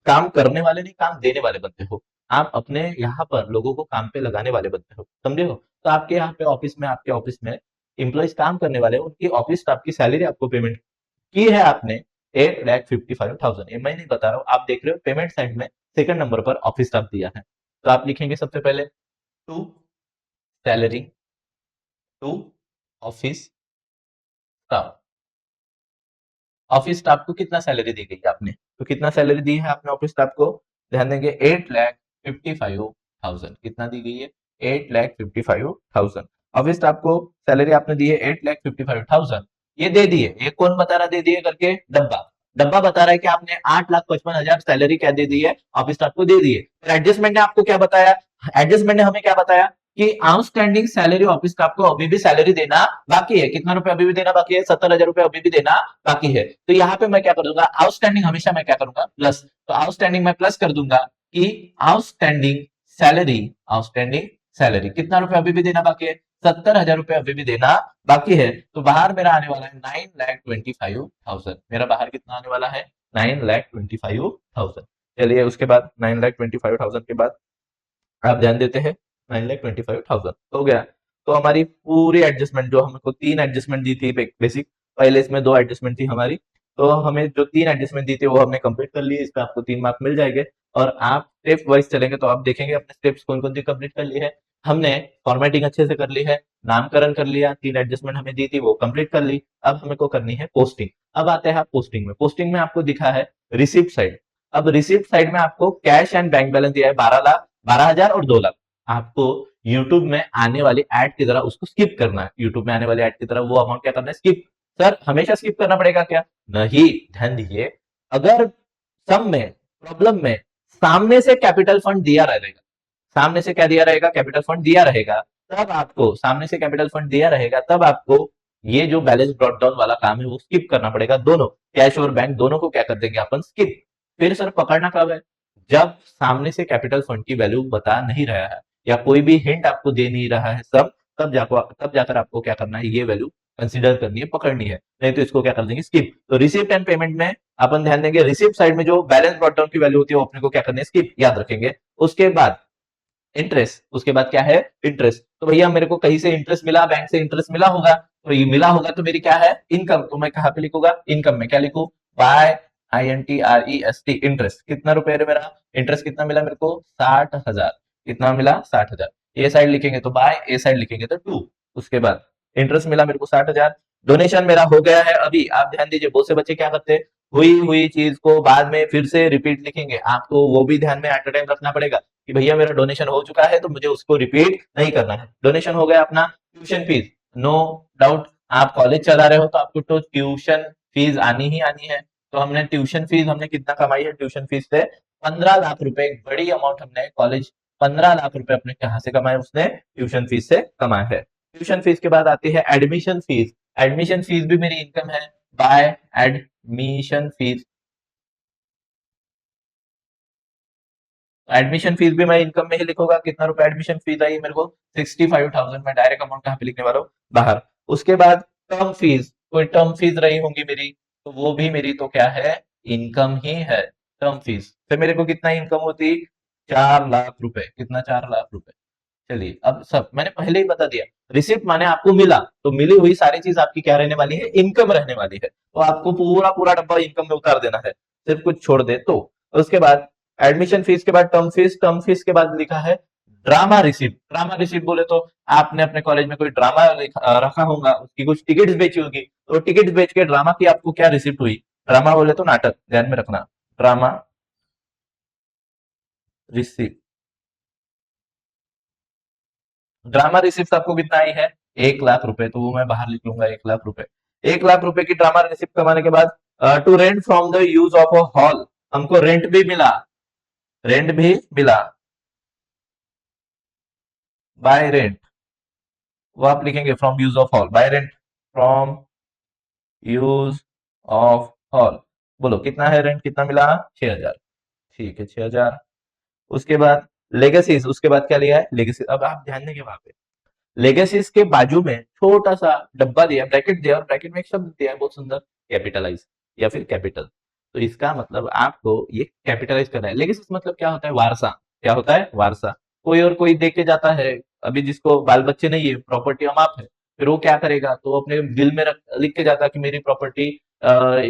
काम करने वाले नहीं, काम देने वाले बनते हो। आप अपने यहाँ पर लोगों को काम पे लगाने वाले बनते हो, समझे हो? तो आपके यहाँ पे ऑफिस में, आपके ऑफिस में एम्प्लॉइज काम करने वाले हैं, उनकी ऑफिस स्टाफ की सैलरी आपको पेमेंट की है आपने 8,55,000। ये मैं नहीं बता रहा हूँ, आप देख रहे हो पेमेंट साइड में सेकंड नंबर पर ऑफिस स्टाफ दिया है। तो आप लिखेंगे सबसे पहले to salary to office staff. Office staff को कितना सैलरी दी गई आपने? तो कितना सैलरी दी है आपने ऑफिस स्टाफ को? ध्यान देंगे 8,55,000। कितना दी गई है? 8,55,000। ऑफिस स्टाफ को सैलरी आपने दी है 8,55,000। ये दे दिए, ये कौन बता रहा दे दिए करके? डब्बा। डब्बा बता रहा है कि आपने 8,55,000 सैलरी क्या दे दी है ऑफिस स्टाफ को? दे दी है। फिर एडजस्टमेंट ने आपको क्या बताया? एडजस्टमेंट ने हमें क्या बताया कि आउटस्टैंडिंग सैलरी ऑफिस स्टाफ को अभी भी सैलरी देना बाकी है। कितना रुपए अभी भी देना बाकी है? 70,000 रुपए अभी भी देना बाकी है। तो यहाँ पे मैं क्या कर दूंगा? आउटस्टैंडिंग हमेशा मैं क्या करूंगा? प्लस। तो आउटस्टैंडिंग मैं प्लस कर दूंगा कि आउटस्टैंडिंग सैलरी, आउटस्टैंडिंग सैलरी कितना रुपए अभी भी देना बाकी है? 70,000 रुपए अभी भी देना बाकी है। तो बाहर मेरा आने वाला है 9,25,000। मेरा बाहर कितना आने वाला है? 9,25,000। चलिए उसके बाद 9,25,000 के बाद आप ध्यान देते हैं 9,25,000 हो गया। तो हमारी पूरी एडजस्टमेंट, जो हमको तीन एडजस्टमेंट दी थी बेसिक, पहले इसमें दो एडजस्टमेंट थी हमारी, तो हमें जो तीन एडजस्टमेंट दी थी वो हमने कंप्लीट कर ली। इस पे आपको 3 मार्क मिल जाएंगे। और आप स्टेप वाइज चलेंगे तो आप देखेंगे अपने स्टेप्स कौन कौन सी कंप्लीट कर ली है हमने। फॉर्मेटिंग अच्छे से कर ली है, नामकरण कर लिया, तीन एडजस्टमेंट हमें दी थी वो कंप्लीट कर ली। अब हमें को करनी है पोस्टिंग। अब आते हैं पोस्टिंग में। पोस्टिंग में आपको दिखा है रिसिप्ट साइड। अब रिसिप्ट साइड में आपको कैश एंड बैंक बैलेंस दिया है 12,00,000, 12,000 और 2,00,000। आपको यूट्यूब में आने वाली एड की तरह उसको स्किप करना है। यूट्यूब में आने वाली एड की तरह वो अमाउंट क्या करना है? स्किप। सर हमेशा स्किप करना पड़ेगा क्या? नहीं, ध्यान दीजिए, अगर सम में, प्रॉब्लम में सामने से कैपिटल फंड दिया रहेगा, सामने से क्या दिया रहेगा? कैपिटल फंड दिया रहेगा, तब आपको, सामने से कैपिटल फंड दिया रहेगा तब आपको ये जो बैलेंस ब्रॉट डाउन वाला काम है वो स्किप करना पड़ेगा। दोनों, कैश और बैंक दोनों को क्या कर देंगे अपन? स्किप। फिर सर पकड़ना कब है? जब सामने से कैपिटल फंड की वैल्यू बता नहीं रहा है या कोई भी हिंट आपको दे नहीं रहा है सब, तब जाकर आपको क्या करना है? ये वैल्यू कंसिडर करनी है, पकड़नी है। नहीं तो इसको क्या कर देंगे? स्किप। तो रिसिप्ट एंड पेमेंट में अपन ध्यान देंगे, रिसिप्ट साइड में जो बैलेंस ब्रॉट डाउन की वैल्यू होती है वो अपने को क्या करनी है? स्किप, याद रखेंगे। उसके बाद इंटरेस्ट, उसके बाद क्या है? इंटरेस्ट। तो भैया मेरे को कहीं से इंटरेस्ट मिला, बैंक से इंटरेस्ट मिला होगा, तो ये मिला होगा तो मेरी क्या है? इनकम। तो मैं कहां पे लिखूंगा? इनकम में क्या लिखूं? By INTREST, interest. कितना रुपए है मेरा? इंटरेस्ट कितना मिला मेरे को? 60,000। कितना मिला? 60,000। ए साइड लिखेंगे तो बाय, ए साइड लिखेंगे तो टू। उसके बाद इंटरेस्ट मिला मेरे को 60,000। डोनेशन मेरा हो गया है अभी। आप ध्यान दीजिए, बहुत से बच्चे क्या करते हैं, हुई हुई चीज को बाद में फिर से रिपीट लिखेंगे। आपको वो भी ध्यान में एट अ टाइम रखना पड़ेगा कि भैया मेरा डोनेशन हो चुका है तो मुझे उसको रिपीट नहीं करना है। डोनेशन हो गया अपना ट्यूशन फीस, नो डाउट। आप कॉलेज चला रहे हो तो आपको तो ट्यूशन फीस आनी ही आनी है। तो हमने ट्यूशन फीस हमने कितना कमाई है ट्यूशन फीस से? 15 लाख रुपए, एक बड़ी अमाउंट हमने कॉलेज 15 लाख रुपए अपने कहाँ से कमाए? उसने ट्यूशन फीस से कमाए है। ट्यूशन फीस के बाद आती है एडमिशन फीस। एडमिशन फीस भी मेरी इनकम है। By admission fees, admission fees भी मैं इनकम में ही लिखूंगा। कितना रुपए एडमिशन फीस आई मेरे को? 65,000। मैं डायरेक्ट अमाउंट कहाँ पे लिखने वाला हूँ? बाहर। उसके बाद टर्म फीस, कोई टर्म फीस रही होंगी मेरी, तो वो भी मेरी तो क्या है? इनकम ही है। टर्म फीस से मेरे को कितना इनकम होती? 4 लाख रुपए। कितना? 4 लाख रुपए। चलिए, अब सब मैंने पहले ही बता दिया। रिसिप्ट माने आपको मिला, तो मिली हुई सारी चीज आपकी क्या रहने वाली है? इनकम रहने वाली है। तो आपको पूरा पूरा डब्बा इनकम में उतार देना है, सिर्फ कुछ छोड़ दे तो। उसके बाद एडमिशन फीस के बाद टर्म फीस, टर्म फीस के बाद लिखा है ड्रामा रिसिप्ट। ड्रामा रिसिप्ट बोले तो आपने अपने कॉलेज में कोई ड्रामा रखा होगा, उसकी कुछ टिकट्स बेची होगी, तो टिकट्स बेच के ड्रामा की आपको क्या रिसिप्ट हुई? ड्रामा बोले तो नाटक, ध्यान में रखना। ड्रामा रिसिप्ट, ड्रामा रिसिप्ट आपको कितना आई है? 1 लाख रुपए। तो वो मैं बाहर लिख लूंगा, 1 लाख रुपए। 1 लाख रुपए की ड्रामा रिसिप्ट कमाने के बाद to rent from the use of a hall, हमको रेंट भी मिला। रेंट भी मिला। बाय रेंट, वो आप लिखेंगे from use of hall. Bye rent from use of hall. बोलो कितना है रेंट? कितना मिला? 6,000। ठीक है, 6,000। उसके बाद लेगेसीज, उसके बाद क्या लिया है? लेगेसी। अब आप ध्यान देंगे वहां पे लेगेसीज के बाजू में छोटा सा डब्बा दिया, ब्रैकेट दिया, और ब्रैकेट में एक शब्द दिया है बहुत सुंदर, कैपिटलाइज या फिर कैपिटल। तो इसका मतलब आपको ये कैपिटलाइज करना है। लेगेसीज मतलब क्या होता है? वारसा। क्या होता है? वारसा। कोई और कोई देख के जाता है, अभी जिसको बाल बच्चे नहीं है, प्रॉपर्टी हम आप है, फिर वो क्या करेगा? तो वो अपने दिल में लिख के जाता है कि मेरी प्रॉपर्टी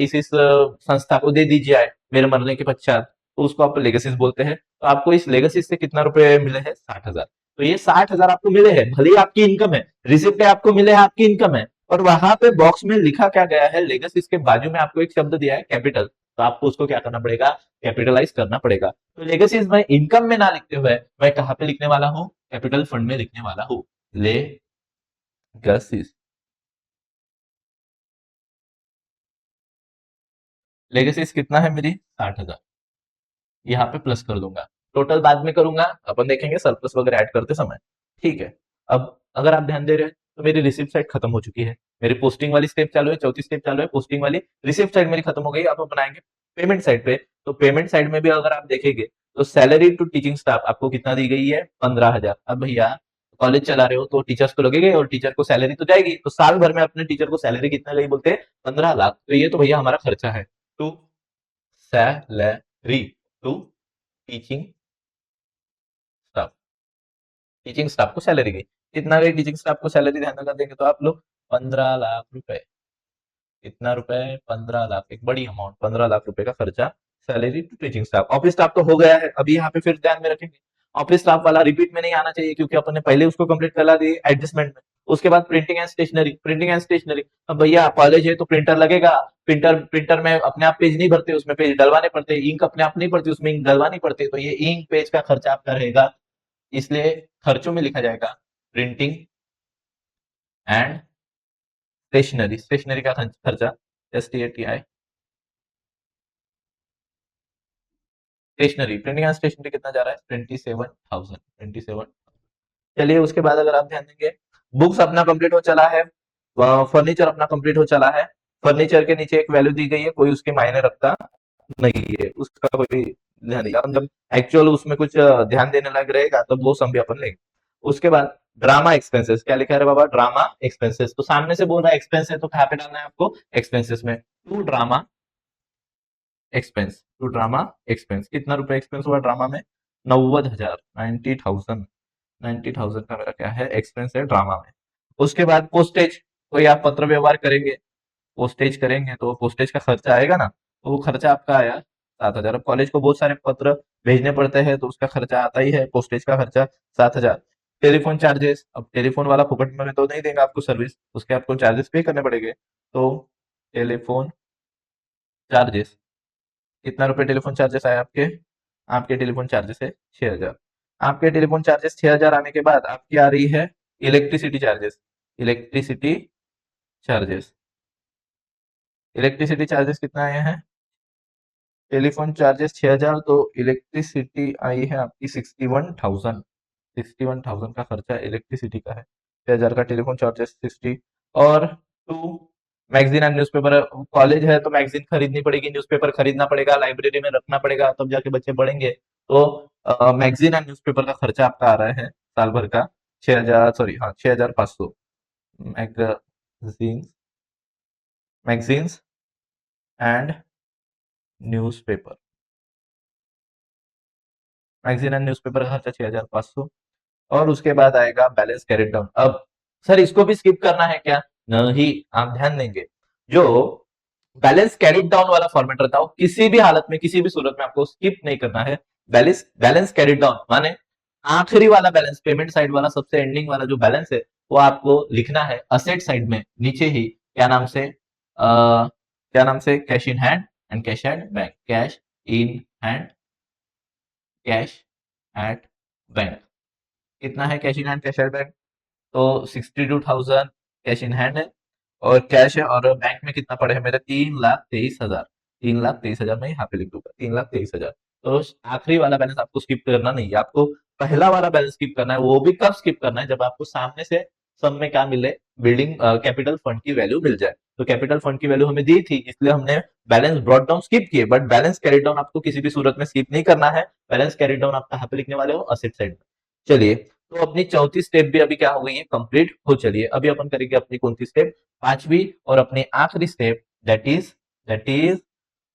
इस संस्था को दे दीजिए आए मेरे मरने के पश्चात। तो उसको आप लेगेसीज बोलते हैं। तो आपको इस लेगेसीज से कितना रुपए मिले हैं? 60,000। तो ये 60,000 आपको मिले हैं, भले ही आपकी इनकम है, रिसिप्ट है आपको मिले हैं, आपकी इनकम है, और वहां पे बॉक्स में लिखा क्या गया है? लेगेसीज के बाजू में आपको एक शब्द दिया है कैपिटल। तो आपको उसको क्या करना पड़ेगा? कैपिटलाइज करना पड़ेगा। तो लेगेसीज मैं इनकम में ना लिखते हुए मैं कहाँ पे लिखने वाला हूँ? कैपिटल फंड में लिखने वाला हूँ। लेगेसीज, लेगेसीज कितना है मेरी? 60,000। यहाँ पे प्लस कर दूंगा, टोटल बाद में करूंगा, अपन देखेंगे सरप्लस वगैरह ऐड करते समय। ठीक है। अब अगर आप ध्यान दे रहे हैं तो मेरी रिसिप्ट साइड खत्म हो चुकी है। मेरी पोस्टिंग वाली स्टेप चालू है, चौथी स्टेप चालू है पोस्टिंग वाली। रिसिप्ट साइड मेरी खत्म हो गई। अब हम बनाएंगे पेमेंट साइड पे। तो पेमेंट साइड में भी अगर आप देखेंगे तो सैलरी टू टीचिंग स्टाफ आपको कितना दी गई है? 15,000। अब भैया कॉलेज चला रहे हो तो टीचर्स को लगेगा, और टीचर को सैलरी तो जाएगी, तो साल भर में अपने टीचर को सैलरी कितना गई बोलते हैं? 15 लाख। तो ये तो भैया हमारा खर्चा है। To salary to teaching staff, teaching staff को सैलरी गई। कितना गई टीचिंग स्टाफ को सैलरी? ध्यान लगा देंगे तो आप लोग 15 लाख रुपए। कितना रुपए? 15 लाख। एक बड़ी अमाउंट, 15 लाख रुपए का खर्चा salary to teaching staff. Office staff तो हो गया है। अभी यहाँ पे फिर ध्यान में रखेंगे, ऑफिस स्टाफ वाला रिपीट में नहीं आना चाहिए, क्योंकि अपन ने पहले उसको कंप्लीट करा दी एडजस्टमेंट में। उसके बाद printing and stationery, printing and stationery. अब भैया कॉलेज है तो प्रिंटर लगेगा। प्रिंटर प्रिंटर में अपने आप पेज नहीं भरते, उसमें पेज डलवाने पड़ते, इंक अपने आप नहीं पड़ती, उसमें इंक डलवानी पड़ती। तो ये इंक पेज का खर्चा आपका रहेगा, इसलिए खर्चों में लिखा जाएगा प्रिंटिंग एंड स्टेशनरी। स्टेशनरी का खर्चा STATI, stationery, printing and stationery कितना जा रहा है? 27,000। 27। चलिए, उसके बाद अगर आप ध्यान देंगे, बुक्स अपना कंप्लीट हो चला है, फर्नीचर अपना कंप्लीट हो चला है। फर्नीचर के नीचे एक वैल्यू दी गई है, कोई उसके मायने रखता नहीं है, उसका कोई ध्यान नहीं। हम जब एक्चुअल उसमें कुछ ध्यान देने लग रहेगा तब वो सम भी अपन लेंगे। उसके बाद ड्रामा एक्सपेंसेस, क्या लिखा है रे बाबा? Drama expenses. तो सामने से बोल रहा है एक्सपेंस है, तो कहाँ पे डालना है आपको? एक्सपेंसेस में। To drama expense, to drama expense. कितना रुपए एक्सपेंस हुआ ड्रामा में? 90,000। 90,000। 90,000 का मेरा क्या है? एक्सपेंस है ड्रामा में। उसके बाद पोस्टेज, कोई आप पत्र व्यवहार करेंगे, पोस्टेज करेंगे, तो पोस्टेज का खर्चा आएगा ना, तो वो खर्चा आपका आया 7,000। अब कॉलेज को बहुत सारे पत्र भेजने पड़ते हैं, तो उसका खर्चा आता ही है, पोस्टेज का खर्चा 7,000। टेलीफोन चार्जेस, अब टेलीफोन वाला फुकट में तो नहीं देगा आपको सर्विस, उसके आपको चार्जेस पे करने पड़ेंगे। तो टेलीफोन चार्जेस, कितना रुपए टेलीफोन चार्जेस आए आपके? आपके टेलीफोन चार्जेस है 6,000। आपके टेलीफोन चार्जेस 6,000 आने के बाद आपकी आ रही है electricity charges. Electricity charges electricity charges कितना आया है? टेलीफोन चार्जेस 6,000, तो इलेक्ट्रिसिटी आई है आपकी 61,000। 61,000 का खर्चा इलेक्ट्रिसिटी का है। 6,000 का टेलीफोन चार्जेस 60। और to, magazine and newspaper. College है तो मैगजीन खरीदनी पड़ेगी, न्यूज़पेपर खरीदना पड़ेगा, लाइब्रेरी में रखना पड़ेगा, तब जाके बच्चे पढ़ेंगे। तो मैगजीन एंड न्यूज़पेपर का खर्चा आपका आ रहा है साल भर का 6,000, सॉरी हाँ 6,500। Magazine magazines and newspaper. Magazine and newspaper का खर्चा 6,500। और उसके बाद आएगा बैलेंस कैरिड डाउन। अब सर इसको भी स्किप करना है क्या? नहीं, आप ध्यान देंगे। जो बैलेंस कैरिड डाउन वाला फॉर्मेट रहता है वो किसी भी हालत में, किसी भी सूरत में आपको स्किप नहीं करना है। बैलेंस बैलेंस कैरिड डाउन माने आखिरी वाला बैलेंस, पेमेंट साइड वाला, सबसे एंडिंग वाला जो बैलेंस है वो आपको लिखना है असेट साइड में नीचे ही। क्या नाम से? क्या नाम से? Cash in hand and cash at bank. Cash in hand, cash at bank. कितना है cash in hand, cash at bank? तो 62,000 कैश इन हैंड है और कैश है। और बैंक में कितना पड़े हैं मेरे? 3,23,000। 3,23,000 मैं यहाँ पे लिख दूंगा, 3,23,000। तो आखिरी वाला बैलेंस आपको स्किप करना नहीं है, आपको पहला वाला बैलेंस स्किप करना है। वो भी कब स्किप करना है? जब आपको सामने से सब में क्या मिले? बिल्डिंग कैपिटल फंड की वैल्यू मिल जाए। तो कैपिटल फंड की वैल्यू हमें दी थी, इसलिए हमने बैलेंस ब्रॉट डाउन स्किप किए, बट बैलेंस कैरी डाउन आपको किसी भी सूरत में स्किप नहीं करना है। बैलेंस कैरी डाउन आप कहाँ पे लिखने वाले हो? असेट साइड में। चलिए, तो अपनी चौथी स्टेप भी अभी क्या हो गई है? कंप्लीट हो। चलिए अभी अपन करेंगे अपनी कौन सी स्टेप? पांचवी और अपनी आखिरी step, that is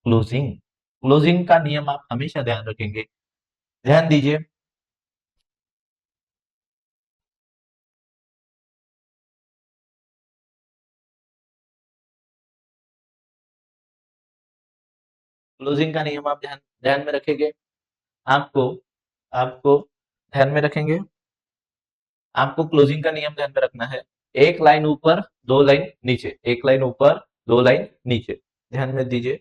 closing. Closing का नियम आप हमेशा ध्यान रखेंगे। ध्यान दीजिए। क्लोजिंग का नियम आप ध्यान ध्यान में रखेंगे। आपको आपको ध्यान में रखेंगे। आपको क्लोजिंग का नियम ध्यान में रखना है। एक लाइन ऊपर, दो लाइन नीचे, एक लाइन ऊपर, दो लाइन नीचे। ध्यान में दीजिए।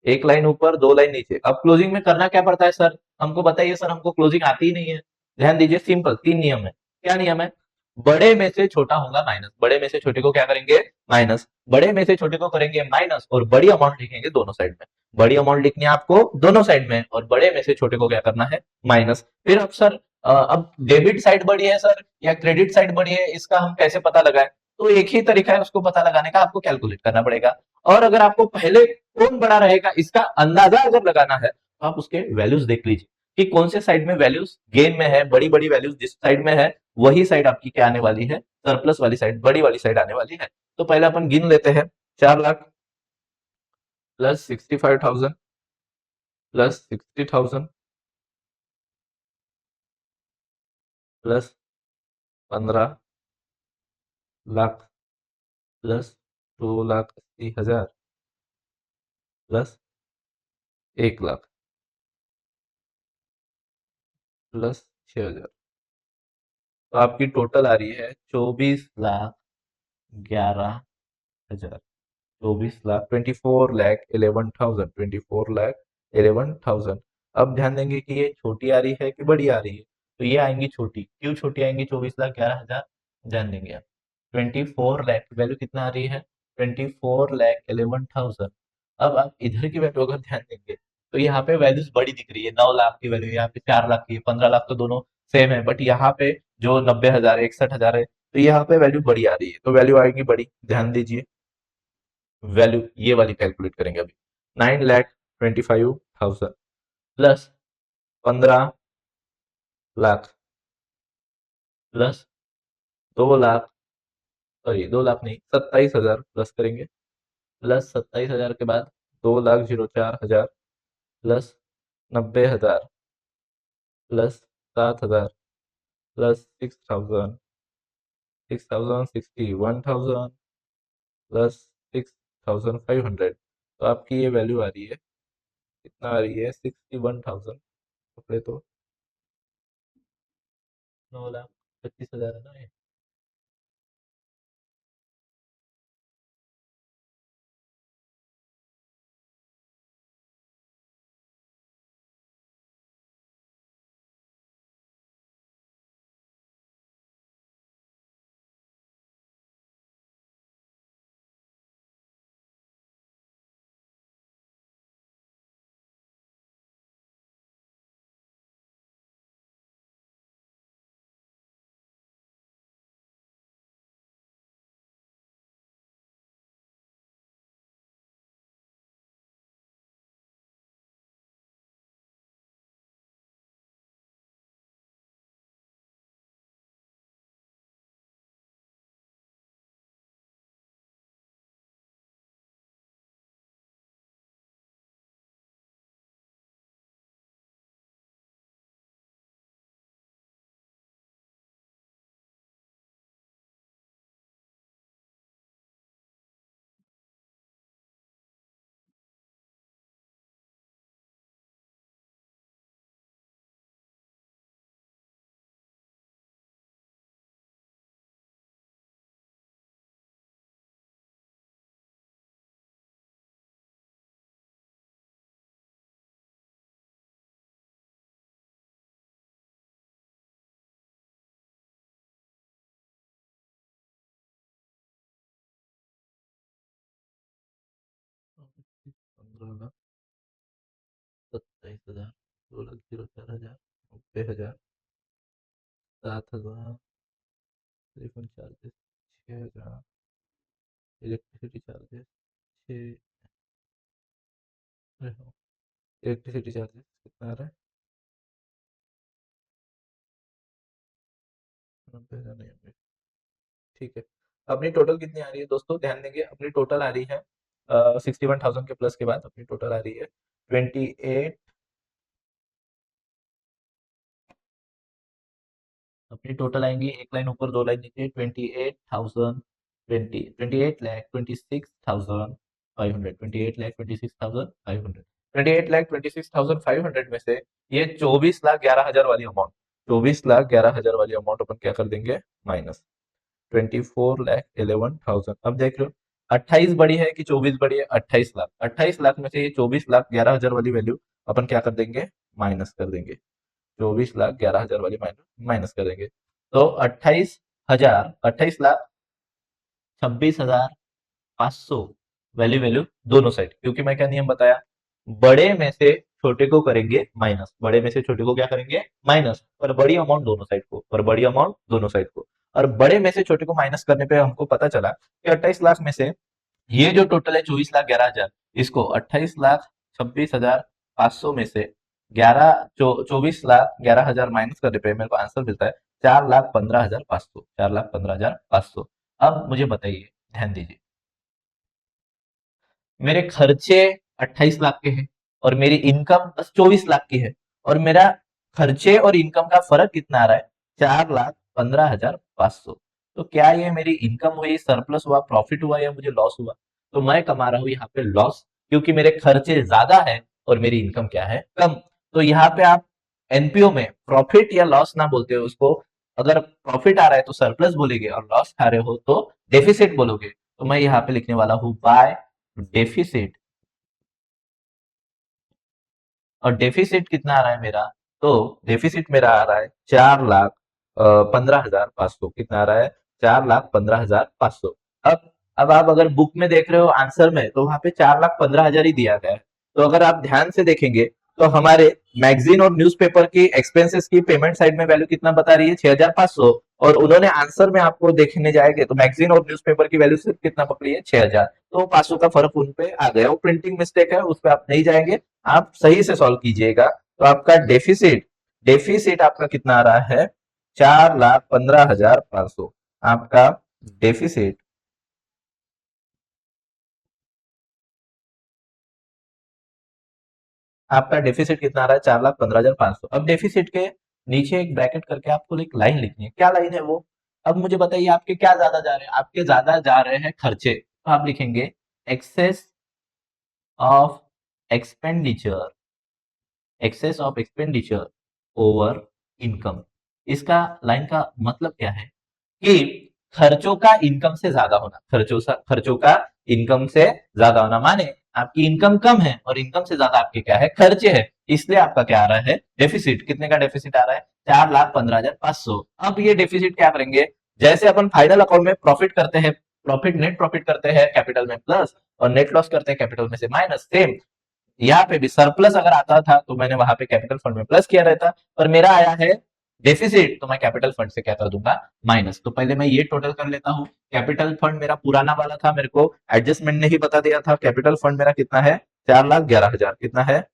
एक लाइन ऊपर, दो लाइन नीचे। अब क्लोजिंग में करना क्या पड़ता है सर? हमको बताइए सर, हमको क्लोजिंग आती ही नहीं है। ध्यान दीजिए, सिंपल तीन नियम है। क्या नियम है? बड़े में से छोटा होगा माइनस। बड़े में से छोटे को क्या करेंगे? माइनस। बड़े में से छोटे को करेंगे माइनस और बड़ी अमाउंट लिखेंगे दोनों साइड में। बड़ी अमाउंट लिखनी है आपको दोनों साइड में और बड़े में से छोटे को क्या करना है? माइनस। फिर अब सर अब डेबिट साइड बड़ी है सर या क्रेडिट साइड बड़ी है, इसका हम कैसे पता लगाएं? तो एक ही तरीका है उसको पता लगाने का, आपको कैलकुलेट करना पड़ेगा। और अगर आपको पहले कौन बड़ा रहेगा इसका अंदाजा अगर लगाना है तो आप उसके वैल्यूज देख लीजिए कि कौन से साइड में वैल्यूज गेन में है। बड़ी बड़ी वैल्यूज जिस साइड में है वही साइड आपकी क्या आने वाली है? सरप्लस वाली साइड, बड़ी वाली साइड आने वाली है। तो पहले अपन गिन लेते हैं। 4 lakh plus 65,000 plus 60,000 plus 15 lakh plus 2,80,000 plus 1 lakh plus 6,000। तो आपकी टोटल आ रही है 24,11,000। 24 लाख, 24,11,000, 24,11,000। अब ध्यान देंगे कि ये छोटी आ रही है कि बड़ी आ रही है? तो ये आएंगी छोटी। क्यों छोटी आएंगी? 24,11,000। ध्यान देंगे आप। 24 लाख की वैल्यू कितना आ रही है? 24,11,000। अब आप इधर की वैल्यू अगर ध्यान देंगे तो यहाँ पे वैल्यूज बड़ी दिख रही है। 9 लाख की वैल्यू, यहाँ पे 4 लाख की, 15 लाख, तो दोनों सेम है। बट यहाँ पे जो 90,000, 61,000 है, तो यहाँ पे वैल्यू बड़ी आ रही है, तो वैल्यू आएगी बड़ी। ध्यान दीजिए, वैल्यू ये वाली कैलकुलेट करेंगे अभी। 9,25,000 plus 15 lakh plus 2 lakh, sorry 2 lakh नहीं, 27,000 प्लस करेंगे। प्लस 27,000 के बाद 2,04,000 प्लस 90,000 प्लस 7,000 प्लस 6,000, 6,000, 61,000 प्लस 6,500। तो आपकी ये वैल्यू आ रही है, कितना आ रही है? 61,000 पकड़े तो 9,25,000 है ना ये। 16, 27,000, 2,04,000, 90,000, 7,000, telephone charges 6,000, electricity charges 6, electricity charges कितना आ रहा है? 90,000 नहीं होंगे। ठीक है, अपनी टोटल कितनी आ रही है दोस्तों, ध्यान देंगे। अपनी टोटल आ रही है 61,000 के प्लस के बाद अपनी टोटल आ रही है 28, अपनी टोटल आएंगी एक लाइन ऊपर दो लाइन नीचे 28,000, 28,26,500, 28,26,500 में से ये 24,11,000 वाली अमाउंट, 24,11,000 वाली अमाउंट अपन क्या कर देंगे, माइनस 24,11,000। अब देख लो 28 बड़ी है कि 24 बड़ी है, 28 लाख, 28 लाख में से ये 24,11,000 वाली वैल्यू अपन क्या कर देंगे, माइनस कर देंगे, 24,11,000 वाली माइनस माइनस कर देंगे। तो 28,000, 28,26,500 वैल्यू वैल्यू दोनों साइड, क्योंकि मैं क्या नियम बताया, बड़े में से छोटे को करेंगे माइनस, बड़े में से छोटे को क्या करेंगे, माइनस, और बड़ी अमाउंट दोनों साइड को, और बड़ी अमाउंट दोनों साइड को। और बड़े में से छोटे को माइनस करने पे हमको पता चला कि 28 लाख में से ये जो टोटल है 24,11,000, इसको 28,26,500 में से 24,11,000 माइनस करने पे मेरे को आंसर मिलता है 4,15,500, 4,15,500। अब मुझे बताइए, ध्यान दीजिए, मेरे खर्चे 28 लाख के हैं और मेरी इनकम बस 24 लाख की है, और मेरा खर्चे और इनकम का फर्क कितना आ रहा है, 4,15,500। तो क्या ये मेरी इनकम हुई, सरप्लस हुआ, प्रॉफिट हुआ, या मुझे लॉस हुआ? तो मैं कमा रहा हूं यहाँ पे लॉस, क्योंकि मेरे खर्चे ज्यादा है और मेरी इनकम क्या है, कम। तो यहाँ पे आप एनपीओ में प्रॉफिट या लॉस ना बोलते हो उसको, अगर प्रॉफिट आ रहा है तो सरप्लस बोलेंगे, और लॉस खा रहे हो तो डेफिसिट बोलोगे। तो मैं यहाँ पे लिखने वाला हूं बाय डेफिसिट। और डेफिसिट कितना आ रहा है मेरा, तो डेफिसिट मेरा आ रहा है 4,15,500। कितना आ रहा है, 4,15,500। अब आप अगर बुक में देख रहे हो आंसर में, तो वहां पे 4,15,000 ही दिया गया है। तो अगर आप ध्यान से देखेंगे तो हमारे मैगजीन और न्यूज़पेपर की एक्सपेंसेस की पेमेंट साइड में वैल्यू कितना बता रही है, 6,500, और उन्होंने आंसर में आपको देखने जाएंगे तो मैगजीन और न्यूज़पेपर की वैल्यू सिर्फ कितना पकड़ी है, 6,000। तो 500 का फर्क उन पे आ गया, वो प्रिंटिंग मिस्टेक है, उस पर आप नहीं जाएंगे, आप सही से सॉल्व कीजिएगा। तो आपका डेफिसिट, डेफिसिट आपका कितना आ रहा है, 4,15,500। आपका डेफिसिट, आपका डेफिसिट कितना आ रहा है, 4,15,500। अब डेफिसिट के नीचे एक ब्रैकेट करके आपको एक लाइन लिखनी है, क्या लाइन है वो? अब मुझे बताइए आपके क्या ज्यादा जा रहे हैं, आपके ज्यादा जा रहे हैं खर्चे, तो आप लिखेंगे excess of expenditure, excess of expenditure over income. इसका लाइन का मतलब क्या है कि खर्चों का इनकम से ज्यादा होना, खर्चों का इनकम से ज्यादा होना, माने आपकी इनकम कम है और इनकम से ज्यादा आपके क्या है, खर्चे है, इसलिए आपका क्या आ रहा है, डेफिसिट। कितने का डेफिसिट आ रहा है, 4,15,500। अब ये डेफिसिट क्या करेंगे, जैसे अपन फाइनल अकाउंट में प्रॉफिट करते हैं, प्रॉफिट नेट प्रॉफिट करते हैं कैपिटल में प्लस, और नेट लॉस करते हैं कैपिटल में से माइनस, सेम यहाँ पे भी सरप्लस अगर आता था तो मैंने वहां पे कैपिटल फंड में प्लस किया रहता, पर मेरा आया है डेफिसिट, तो मैं कैपिटल फंड से क्या कर दूंगा, माइनस। तो पहले मैं ये टोटल कर लेता हूँ। कैपिटल फंड मेरा पुराना वाला था, मेरे को एडजस्टमेंट ने ही बता दिया था, कैपिटल फंड मेरा कितना है, 4,11,000। कितना है,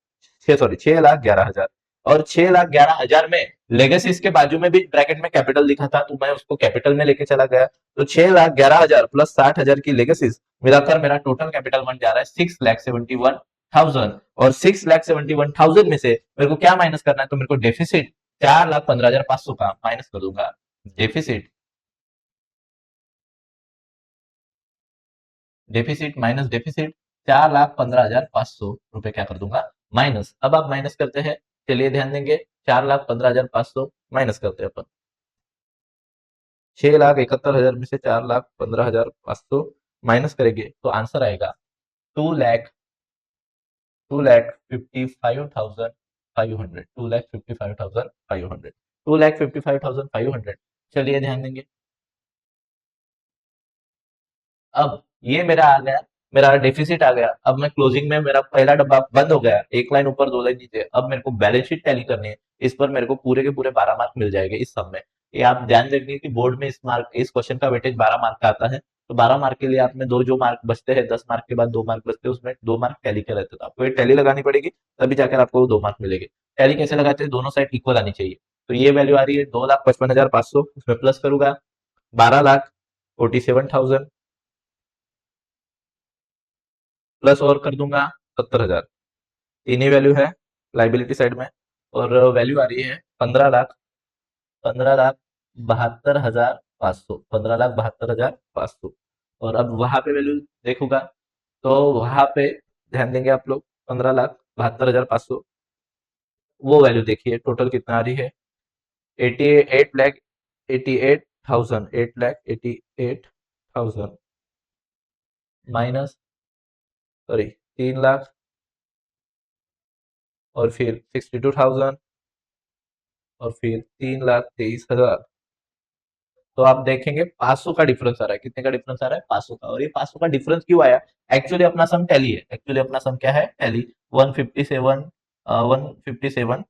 6,11,000। और 6,11,000 में लेगेसी इसके बाजू में भी ब्रैकेट में कैपिटल लिखा था, तो मैं उसको कैपिटल में लेके चला गया। तो 6,11,000 प्लस 60,000 की लेगेसीज मिलाकर मेरा टोटल कैपिटल बन जा रहा है 6,71,000। और 6,71,000 में से मेरे को क्या माइनस करना है, तो मेरे को डेफिसिट 4,15,500 का माइनस कर दूंगा, डेफिसिट, डेफिसिट माइनस डेफिसिट, 4,15,500 रुपए क्या कर दूंगा, माइनस। अब आप माइनस करते हैं, चलिए ध्यान देंगे, 4,15,500 माइनस करते हैं अपन, 6,71,000 में से 4,15,500 माइनस करेंगे तो आंसर आएगा 2 लाख, 2,55,500, 2,55,500, 2,55,500। चलिए ध्यान देंगे, अब ये मेरा आ गया मेरा डेफिसिट आ गया, अब मैं क्लोजिंग में मेरा पहला डब्बा बंद हो गया, एक लाइन ऊपर दो लाइन नीचे, अब मेरे को बैलेंस शीट टैली करनी है, इस पर मेरे को पूरे के पूरे 12 मार्क मिल जाएंगे इस सब में। ये आप ध्यान रखिए कि बोर्ड में इस क्वेश्चन का वेटेज 12 मार्क का आता है, तो 12 मार्क के लिए आप में दो जो मार्क बचते हैं, 10 मार्क के बाद 2 मार्क बचते हैं, उसमें 2 मार्क टैली के रहते हैं, तो आपको ये टैली लगानी पड़ेगी, तभी जाकर आपको 2 मार्क मिलेंगे। टैली कैसे लगाते हैं, दोनों साइड इक्वल आनी चाहिए। तो ये वैल्यू आ रही है 2,55,500, उसमें प्लस करूंगा 12,47,000, प्लस और कर दूंगा 70,000। तीन ही वैल्यू है लाइबिलिटी साइड में, और वैल्यू आ रही है 15,72,500, 15,72,500। और अब वहां पे वैल्यू देखूंगा, तो वहां पे ध्यान देंगे आप लोग, 15,72,500, वो वैल्यू देखिए टोटल कितना आ रही है, 88,88,000, 8,88,000 माइनस, सॉरी 3 लाख, और फिर 62,000, और फिर 3,23,000। तो आप देखेंगे 500 का डिफरेंस आ रहा है, कितने का डिफरेंस आ रहा है, 500 का। और ये 500 का डिफरेंस क्यों आया, एक्चुअली अपना सम टैली है, एक्चुअली अपना सम क्या है, टैली। 157 157,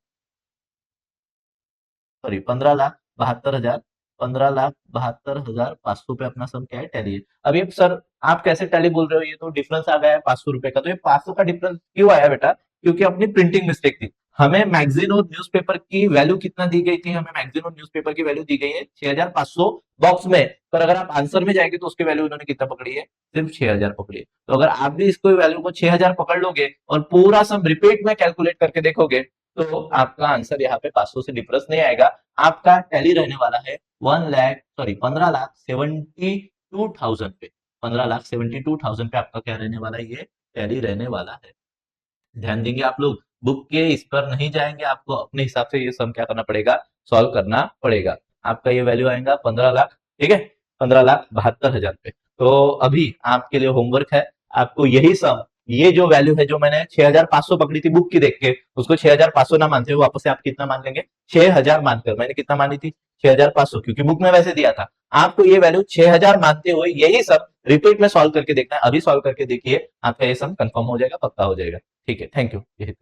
सॉरी 15,72,000, 15,72,500 पे अपना सम क्या है, टैली है। अब ये सर आप कैसे टैली बोल रहे हो, ये तो डिफरेंस आ गया है 500 रुपए का, तो ये 500 का डिफरेंस क्यों आया बेटा, क्योंकि अपनी प्रिंटिंग मिस्टेक थी। हमें मैगजीन और न्यूज़पेपर की वैल्यू कितना दी गई थी, हमें मैगजीन और न्यूज़पेपर की वैल्यू दी गई है 6,500 बॉक्स में, पर अगर आप आंसर में जाएंगे तो उसकी वैल्यू उन्होंने कितना पकड़ी है, सिर्फ 6,000 पकड़ी है। तो अगर आप भी इसको वैल्यू को 6,000 पकड़ लोगे और पूरा सम रिपीट में कैलकुलेट करके देखोगे, तो आपका आंसर यहाँ पे 500 से डिफरेंस नहीं आएगा। आपका टैली रहने वाला है 15,72,000 पे, 15,72,000 पे आपका क्या रहने वाला है, ये टैली रहने वाला है। ध्यान देंगे आप लोग, बुक के इस पर नहीं जाएंगे, आपको अपने हिसाब से ये सम क्या करना पड़ेगा, सॉल्व करना पड़ेगा। आपका ये वैल्यू आएगा 15 लाख, ठीक है, 15,72,000 पे। तो अभी आपके लिए होमवर्क है, आपको यही सम, ये जो वैल्यू है जो मैंने 6,500 पकड़ी थी बुक की देख के, उसको 6,500 ना मानते हुए वापस से आप कितना मान लेंगे, 6,000 मानकर। मैंने कितना मानी थी, 6,500, क्योंकि बुक में वैसे दिया था। आपको ये वैल्यू 6,000 मानते हुए यही सब रिपीट में सॉल्व करके देखना है, अभी सॉल्व करके देखिए, आपका ये सम कंफर्म हो जाएगा, पक्का हो जाएगा। ठीक है, थैंक यू। यही